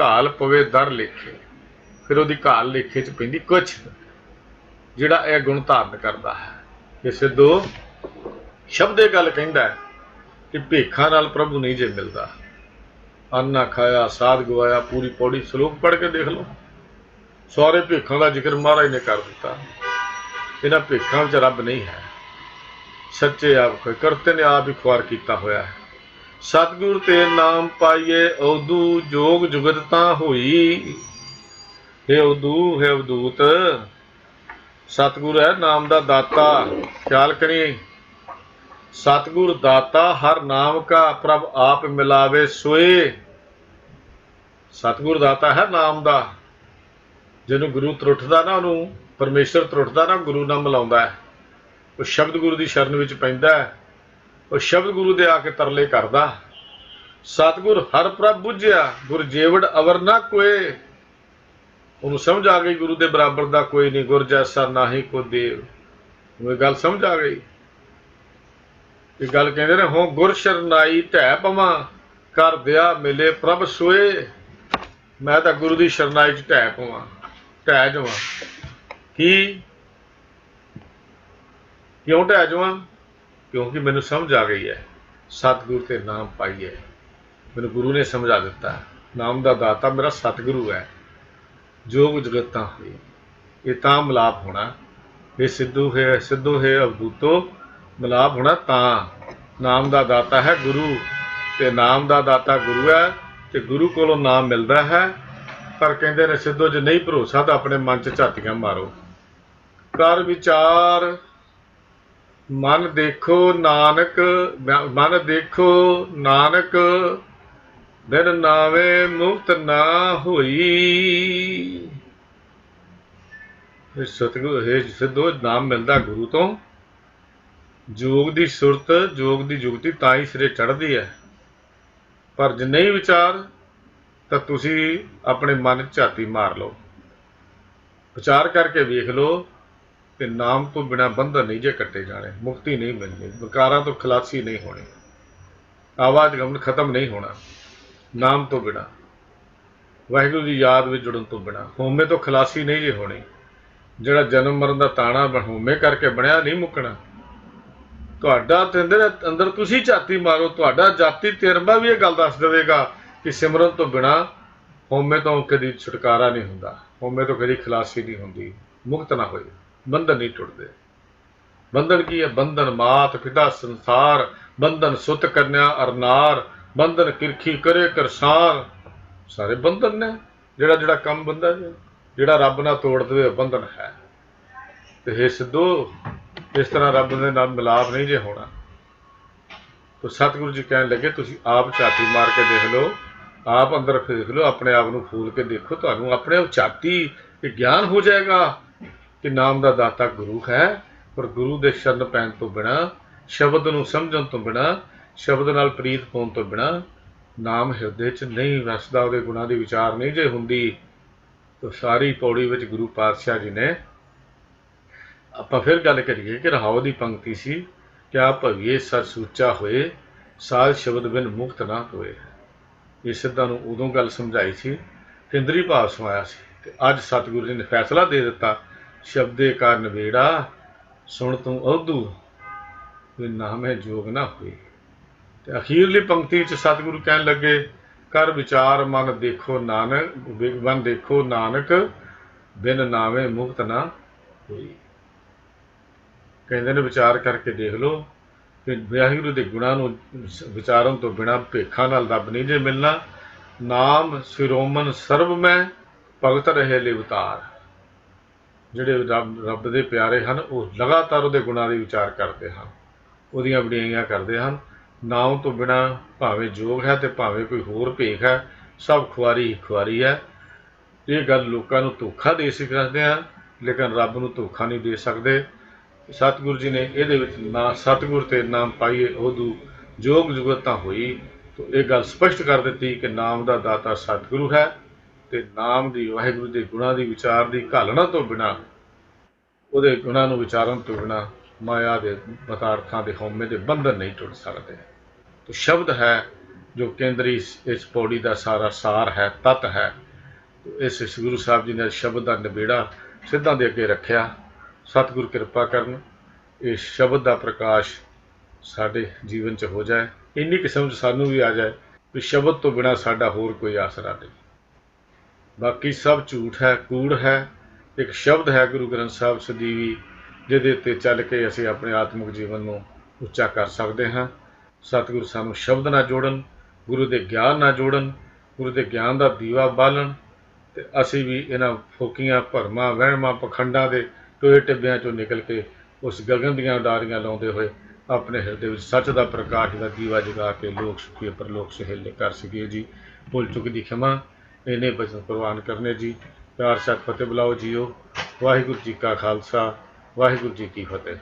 ਘਾਲ ਪਵੇ ਦਰ ਲੇਖੇ। ਫਿਰ ਉਹਦੀ ਘਾਲ ਲੇਖੇ 'ਚ ਪੈਂਦੀ ਕੁਛ, ਜਿਹੜਾ ਇਹ ਗੁਣ ਧਾਰਨ ਕਰਦਾ ਹੈ। ਕਿ ਸਿੱਧੂ ਸ਼ਬਦ ਇਹ ਗੱਲ ਕਹਿੰਦਾ ਕਿ ਭੇਖਾਂ ਨਾਲ ਪ੍ਰਭੂ ਨਹੀਂ ਜੇ ਮਿਲਦਾ। ਅੰਨ ਨਾ ਖਾਇਆ ਸਾਧ ਗਵਾਇਆ, ਪੂਰੀ ਪੌੜੀ ਸਲੋਕ ਪੜ੍ਹ ਕੇ ਦੇਖ ਲਓ। ਸਾਰੇ ਭੇਖਾਂ ਦਾ ਜ਼ਿਕਰ ਮਹਾਰਾਜ ਨੇ ਕਰ ਦਿੱਤਾ। ਇਹਨਾਂ ਭੇਖਾਂ ਵਿੱਚ ਰੱਬ ਨਹੀਂ ਹੈ। ਸੱਚੇ ਆਪ ਕੋਈ ਕਰਤੇ ਨੇ ਆਪ ਹੀ ਖੁਆਰ ਕੀਤਾ ਹੋਇਆ ਹੈ। ਸਤਿਗੁਰ ਤੇ ਨਾਮ ਪਾਈਏ, ਉਦੂ ਜੋਗ ਜੁਗਤ ਤਾਂ ਹੋਈ। हे ਉਦੂ, हे ਅਵਧੂਤ, ਸਤਿਗੁਰ ਹੈ ਨਾਮ ਦਾ ਦਾਤਾ। ਖਿਆਲ ਕਰੀ, ਸਤਿਗੁਰ ਦਾਤਾ ਹਰ ਨਾਮ ਕਾ, ਪ੍ਰਭ ਆਪ ਮਿਲਾਵੇ ਸੋਏ। ਸਤਿਗੁਰ ਦਾਤਾ ਹੈ ਨਾਮ ਦਾ। ਜਿਹਨੂੰ ਗੁਰੂ ਤਰੁੱਠਦਾ ਨਾ, ਉਹਨੂੰ ਪਰਮੇਸ਼ਰ ਤਰੁੱਠਦਾ ਨਾ, ਗੁਰੂ ਨਾਲ ਮਿਲਾਉਂਦਾ ਹੈ। ਉਹ ਸ਼ਬਦ ਗੁਰੂ ਦੀ ਸ਼ਰਨ ਵਿੱਚ ਪੈਂਦਾ ਹੈ, ਉਹ ਸ਼ਬਦ ਗੁਰੂ ਦੇ ਆ ਕੇ ਤਰਲੇ ਕਰਦਾ। ਸਤਿਗੁਰ ਹਰ ਪ੍ਰਭ ਬੁੱਝਿਆ, ਗੁਰ ਜੇਵੜ ਅਵਰ ਨਾ ਕੋਏ। ਉਹਨੂੰ ਸਮਝ ਆ ਗਈ ਗੁਰੂ ਦੇ ਬਰਾਬਰ ਦਾ ਕੋਈ ਨਹੀਂ, ਗੁਰ ਜੈਸਾ ਨਾਹੀ ਕੋ ਦੇਵ। ਉਹ ਗੱਲ ਸਮਝ ਆ ਗਈ। ਇਹ ਗੱਲ ਕਹਿੰਦੇ ਨੇ, ਹੋ ਗੁਰ ਸ਼ਰਨਾਈ ਢਹਿ ਪਵਾਂ, ਕਰ ਦਿਆ ਮਿਲੇ ਪ੍ਰਭ ਸੋਏ। ਮੈਂ ਤਾਂ ਗੁਰੂ ਦੀ ਸ਼ਰਨਾਈ 'ਚ ਢਹਿ ਪਵਾਂ, ਢਹਿ ਜਾਵਾਂ। ਕਿਉਂ ਢਹਿ ਜਾਵਾਂ? ਕਿਉਂਕਿ ਮੈਨੂੰ ਸਮਝ ਆ ਗਈ ਹੈ ਸਤਿਗੁਰ ਤੇ ਨਾਮ ਪਾਈਏ। ਮੈਨੂੰ ਗੁਰੂ ਨੇ ਸਮਝਾ ਦਿੱਤਾ, ਨਾਮ ਦਾ ਦਾਤਾ ਮੇਰਾ ਸਤਿਗੁਰੂ ਹੈ। ਜੋਗ ਜਗਤਾਂ ਹੋਈ, ਇਹ ਤਾਂ ਮਿਲਾਪ ਹੋਣਾ। ਇਹ ਸਿੱਧੂ ਹੈ ਅਵਧੂਤੋ, ਮਿਲਾਪ ਹੋਣਾ ਤਾਂ। ਨਾਮ ਦਾ ਦਾਤਾ ਹੈ ਗੁਰੂ, ਤੇ ਨਾਮ ਦਾ ਦਾਤਾ ਗੁਰੂ ਹੈ, ਤੇ ਗੁਰੂ ਕੋਲੋਂ ਨਾਮ ਮਿਲਦਾ ਹੈ। ਪਰ ਕਹਿੰਦੇ ਨੇ ਸਿੱਧੂ, ਜੇ ਨਹੀਂ ਭਰੋਸਾ ਤਾਂ ਆਪਣੇ ਮਨ 'ਚ ਝਾਤੀਆਂ ਮਾਰੋ। ਕਰ ਵਿਚਾਰ ਮਨ ਦੇਖੋ ਨਾਨਕ, ਮਨ ਦੇਖੋ ਨਾਨਕ, ਬਿਨ ਨਾਵੇ ਮੁਕਤ ਨਾ ਹੋਈ। ਸਤਿਗੁਰ ਹੈ ਸਿੱਧੂ, ਨਾਮ ਮਿਲਦਾ ਗੁਰੂ ਤੋਂ। ਜੋਗ ਦੀ ਸੁਰਤ, ਜੋਗ ਦੀ ਜੁਗਤੀ ਤਾਂ ਹੀ ਸਿਰੇ ਚੜ੍ਹਦੀ ਹੈ। ਪਰ ਜੇ ਨਹੀਂ ਵਿਚਾਰ ਤਾਂ ਤੁਸੀਂ ਆਪਣੇ ਮਨ 'ਚ ਝਾਤੀ ਮਾਰ ਲਓ। ਵਿਚਾਰ ਕਰਕੇ ਵੇਖ ਲਓ ਕਿ ਨਾਮ ਤੋਂ ਬਿਨਾਂ ਬੰਧਨ ਨਹੀਂ ਜੇ ਕੱਟੇ ਜਾਣੇ, ਮੁਕਤੀ ਨਹੀਂ ਮਿਲਣੀ, ਵਿਕਾਰਾਂ ਤੋਂ ਖਲਾਸੀ ਨਹੀਂ ਹੋਣੀ, ਆਵਾਜ਼ ਗਮਨ ਖਤਮ ਨਹੀਂ ਹੋਣਾ ਨਾਮ ਤੋਂ ਬਿਨਾਂ। ਵਾਹਿਗੁਰੂ ਦੀ ਯਾਦ ਵਿੱਚ ਜੁੜਨ ਤੋਂ ਬਿਨਾਂ ਹਉਮੈ ਤੋਂ ਖਲਾਸੀ ਨਹੀਂ ਜੇ ਹੋਣੀ। ਜਿਹੜਾ ਜਨਮ ਮਰਨ ਦਾ ਤਾਣਾ ਹਉਮੈ ਕਰਕੇ ਬਣਿਆ, ਨਹੀਂ ਮੁੱਕਣਾ। ਤੁਹਾਡਾ ਅੰਦਰ ਤੁਸੀਂ ਝਾਤੀ ਮਾਰੋ, ਤੁਹਾਡਾ ਜਾਤੀ ਤਜਰਬਾ ਵੀ ਇਹ ਗੱਲ ਦੱਸ ਦੇਵੇਗਾ ਕਿ ਸਿਮਰਨ ਤੋਂ ਬਿਨਾਂ ਹਉਮੈ ਤੋਂ ਕਦੀ ਛੁਟਕਾਰਾ ਨਹੀਂ ਹੁੰਦਾ, ਹਉਮੈ ਤੋਂ ਕਦੀ ਖਲਾਸੀ ਨਹੀਂ ਹੁੰਦੀ, ਮੁਕਤ ਨਾ ਹੋਈ, ਬੰਧਨ ਨਹੀਂ ਟੁੱਟਦੇ। ਬੰਧਨ ਕੀ ਹੈ? ਬੰਧਨ ਮਾਤ ਪਿਤਾ ਸੰਸਾਰ, ਬੰਧਨ ਸੁਤ ਕੰਨਿਆ ਅਰਨਾਰ, ਬੰਧਨ ਕਿਰਖੀ ਕਰੇ ਕਰਸਾਰ। ਸਾਰੇ ਬੰਧਨ ਨੇ। ਜਿਹੜਾ ਜਿਹੜਾ ਕੰਮ ਬੰਦਾ, ਜਿਹੜਾ ਰੱਬ ਨਾਲ ਤੋੜ ਦੇਵੇ ਬੰਧਨ ਹੈ। ਤੇ ਹੇ ਸਿੱਧੂ, ਇਸ ਤਰ੍ਹਾਂ ਰੱਬ ਦੇ ਨਾਲ ਮਿਲਾਪ ਨਹੀਂ ਜੇ ਹੋਣਾ। ਤਾਂ ਸਤਿਗੁਰੂ ਜੀ ਕਹਿਣ ਲੱਗੇ, ਤੁਸੀਂ ਆਪ ਝਾਤੀ ਮਾਰ ਕੇ ਦੇਖ ਲਓ, ਆਪ ਅੰਦਰ ਦੇਖ ਲਓ, ਆਪਣੇ ਆਪ ਨੂੰ ਫੂਲ ਕੇ ਦੇਖੋ, ਤੁਹਾਨੂੰ ਆਪਣੇ ਆਪ ਝਾਤੀ ਤੇ ਗਿਆਨ ਹੋ ਜਾਏਗਾ ਕਿ ਨਾਮ ਦਾ ਦਾਤਾ ਗੁਰੂ ਹੈ। ਪਰ ਗੁਰੂ ਦੇ ਸ਼ਰਨ ਪੈਣ ਤੋਂ ਬਿਨਾਂ, ਸ਼ਬਦ ਨੂੰ ਸਮਝਣ ਤੋਂ ਬਿਨਾਂ, ਸ਼ਬਦ ਨਾਲ ਪ੍ਰੀਤ ਹੋਣ ਤੋਂ ਬਿਨਾਂ ਨਾਮ ਹਿਰਦੇ 'ਚ ਨਹੀਂ ਵਸਦਾ, ਉਹਦੇ ਗੁਣਾਂ ਦੀ ਵਿਚਾਰ ਨਹੀਂ ਜੇ ਹੁੰਦੀ। ਤਾਂ ਸਾਰੀ ਪੌੜੀ ਵਿੱਚ ਗੁਰੂ ਪਾਤਸ਼ਾਹ ਜੀ ਨੇ, ਆਪਾਂ ਫਿਰ ਗੱਲ ਕਰੀਏ ਕਿ ਰਹਾਉ ਦੀ ਪੰਕਤੀ ਸੀ, ਕਿਆ ਭਵੀਏ ਸਰ ਸੂਚਾ ਹੋਏ, ਸਾਧ ਸ਼ਬਦ ਬਿਨ ਮੁਕਤ ਨਾ ਹੋਏ। ਇਹ ਸਿੱਧਾਂ ਨੂੰ ਉਦੋਂ ਗੱਲ ਸਮਝਾਈ ਸੀ, ਕੇਂਦਰੀ ਭਾਵ ਸਮਾਇਆ ਸੀ। ਤੇ ਅੱਜ ਸਤਿਗੁਰੂ ਜੀ ਨੇ ਫੈਸਲਾ ਦੇ ਦਿੱਤਾ, ਸ਼ਬਦੇ ਕਾ ਨਵੇੜਾ, ਸੁਣ ਤੂੰ ਅਵਧੂ, ਕੋਈ ਨਾਮੇ ਜੋਗ ਨਾ ਹੋਈ। ਤੇ ਅਖੀਰਲੀ ਪੰਕਤੀ 'ਚ ਸਤਿਗੁਰੂ ਕਹਿਣ ਲੱਗੇ, ਕਰ ਵਿਚਾਰ ਮਨ ਦੇਖੋ ਨਾਨਕ, ਮਨ ਦੇਖੋ ਨਾਨਕ, ਬਿਨ ਨਾਵੇਂ ਮੁਕਤ ਨਾ ਹੋਈ। ਕਹਿੰਦੇ ਨੇ ਵਿਚਾਰ ਕਰਕੇ ਦੇਖ ਲਓ ਕਿ ਵਾਹਿਗੁਰੂ ਦੇ ਗੁਣਾਂ ਨੂੰ ਵਿਚਾਰਨ ਤੋਂ ਬਿਨਾਂ ਭੇਖਾਂ ਨਾਲ ਰੱਬ ਨਹੀਂ ਜੇ ਮਿਲਣਾ। ਨਾਮ ਸਿਰੋਮਨ ਸਰਬ ਮੈਂ ਭਗਤ ਰਹੇ ਲਿਵਤਾਰ। ਜਿਹੜੇ ਰੱਬ ਦੇ ਪਿਆਰੇ ਹਨ ਉਹ ਲਗਾਤਾਰ ਉਹਦੇ ਗੁਣਾਂ ਦੀ ਵਿਚਾਰ ਕਰਦੇ ਹਨ, ਉਹਦੀਆਂ ਵਡਿਆਈਆਂ ਕਰਦੇ ਹਨ। ਨਾਮ ਤੋਂ ਬਿਨਾਂ ਭਾਵੇਂ ਜੋਗ ਹੈ ਤੇ ਭਾਵੇਂ ਕੋਈ ਹੋਰ ਭੇਖ ਹੈ, ਸਭ ਖੁਆਰੀ ਹੀ ਖੁਆਰੀ ਹੈ। ਇਹ ਗੱਲ ਲੋਕਾਂ ਨੂੰ ਧੋਖਾ ਦੇ ਸਕਦੇ ਹਾਂ, ਲੇਕਿਨ ਰੱਬ ਨੂੰ ਧੋਖਾ ਨਹੀਂ ਦੇ ਸਕਦੇ। ਸਤਿਗੁਰੂ ਜੀ ਨੇ ਇਹਦੇ ਵਿੱਚ ਨਾ ਸਤਿਗੁਰ ਤੇ ਨਾਮ ਪਾਈਏ ਉਦੋਂ ਜੋਗ ਜੁਗਤ ਹੋਈ। ਤਾਂ ਇਹ ਗੱਲ ਸਪਸ਼ਟ ਕਰ ਦਿੱਤੀ ਕਿ ਨਾਮ ਦਾ ਦਾਤਾ ਸਤਿਗੁਰੂ ਹੈ ਤੇ ਨਾਮ ਦੀ ਵਾਹਿਗੁਰੂ ਦੇ ਗੁਣਾਂ ਦੀ ਵਿਚਾਰ ਦੀ ਘਾਲਣਾ ਤੋਂ ਬਿਨਾਂ, ਉਹਦੇ ਗੁਣਾਂ ਨੂੰ ਵਿਚਾਰਨ ਤੋਂ ਬਿਨਾਂ ਮਾਇਆ ਦੇ ਪਦਾਰਥਾਂ ਦੇ ਹਉਮੈ ਦੇ ਬੰਧਨ ਨਹੀਂ ਟੁੱਟ ਸਕਦੇ। ਤਾਂ ਸ਼ਬਦ ਹੈ ਜੋ ਕੇਂਦਰੀ ਇਸ ਪੌੜੀ ਦਾ ਸਾਰਾ ਸਾਰ ਹੈ, ਤੱਤ ਹੈ। ਇਸ ਗੁਰੂ ਸਾਹਿਬ ਜੀ ਨੇ ਸ਼ਬਦ ਦਾ ਨਿਬੇੜਾ ਸਿੱਧਾਂ ਦੇ ਅੱਗੇ ਰੱਖਿਆ। ਸਤਿਗੁਰ ਕਿਰਪਾ ਕਰਨ ਇਸ ਸ਼ਬਦ ਦਾ ਪ੍ਰਕਾਸ਼ ਸਾਡੇ ਜੀਵਨ 'ਚ ਹੋ ਜਾਏ, ਇੰਨੀ ਕਿਸਮ 'ਚ ਸਾਨੂੰ ਵੀ ਆ ਜਾਏ ਵੀ ਸ਼ਬਦ ਤੋਂ ਬਿਨਾਂ ਸਾਡਾ ਹੋਰ ਕੋਈ ਆਸਰਾ ਨਹੀਂ। ਬਾਕੀ ਸਭ ਝੂਠ ਹੈ, ਕੂੜ ਹੈ। ਇੱਕ ਸ਼ਬਦ ਹੈ ਗੁਰੂ ਗ੍ਰੰਥ ਸਾਹਿਬ ਸਦੀਵੀ, ਜਿਹਦੇ ਉੱਤੇ ਚੱਲ ਕੇ ਅਸੀਂ ਆਪਣੇ ਆਤਮਿਕ ਜੀਵਨ ਨੂੰ ਉੱਚਾ ਕਰ ਸਕਦੇ ਹਾਂ। ਸਤਿਗੁਰੂ ਸਾਨੂੰ ਸ਼ਬਦ ਨਾਲ ਜੋੜਨ, ਗੁਰੂ ਦੇ ਗਿਆਨ ਨਾਲ ਜੋੜਨ, ਗੁਰੂ ਦੇ ਗਿਆਨ ਦਾ ਦੀਵਾ ਬਾਲਣ, ਅਤੇ ਅਸੀਂ ਵੀ ਇਹਨਾਂ ਫੋਕੀਆਂ ਭਰਮਾਂ ਵਹਿਮਾਂ ਪਖੰਡਾਂ ਦੇ ਟੋਏ ਟਿੱਬਿਆਂ 'ਚੋਂ ਨਿਕਲ ਕੇ ਉਸ ਗਗਨ ਦੀਆਂ ਉਡਾਰੀਆਂ ਲਾਉਂਦੇ ਹੋਏ ਆਪਣੇ ਹਿਰਦੇ ਵਿੱਚ ਸੱਚ ਦਾ ਪ੍ਰਕਾਸ਼ ਦਾ ਦੀਵਾ ਜਗਾ ਕੇ ਲੋਕ ਸੁਖੀ ਪਰਲੋਕ ਸੁਹੇਲੇ ਕਰ ਸਕੀਏ ਜੀ। ਭੁੱਲ ਚੁੱਕ ਦੀ ਖਿਮਾ, ਇਹਨੇ ਬਚਨ ਪ੍ਰਵਾਨ ਕਰਨੇ ਜੀ। ਪਿਆਰ ਸਤ ਫਤਿਹ ਬੁਲਾਓ ਜੀਓ। ਵਾਹਿਗੁਰੂ ਜੀ ਕਾ ਖਾਲਸਾ, ਵਾਹਿਗੁਰੂ ਜੀ ਕੀ ਫਤਿਹ।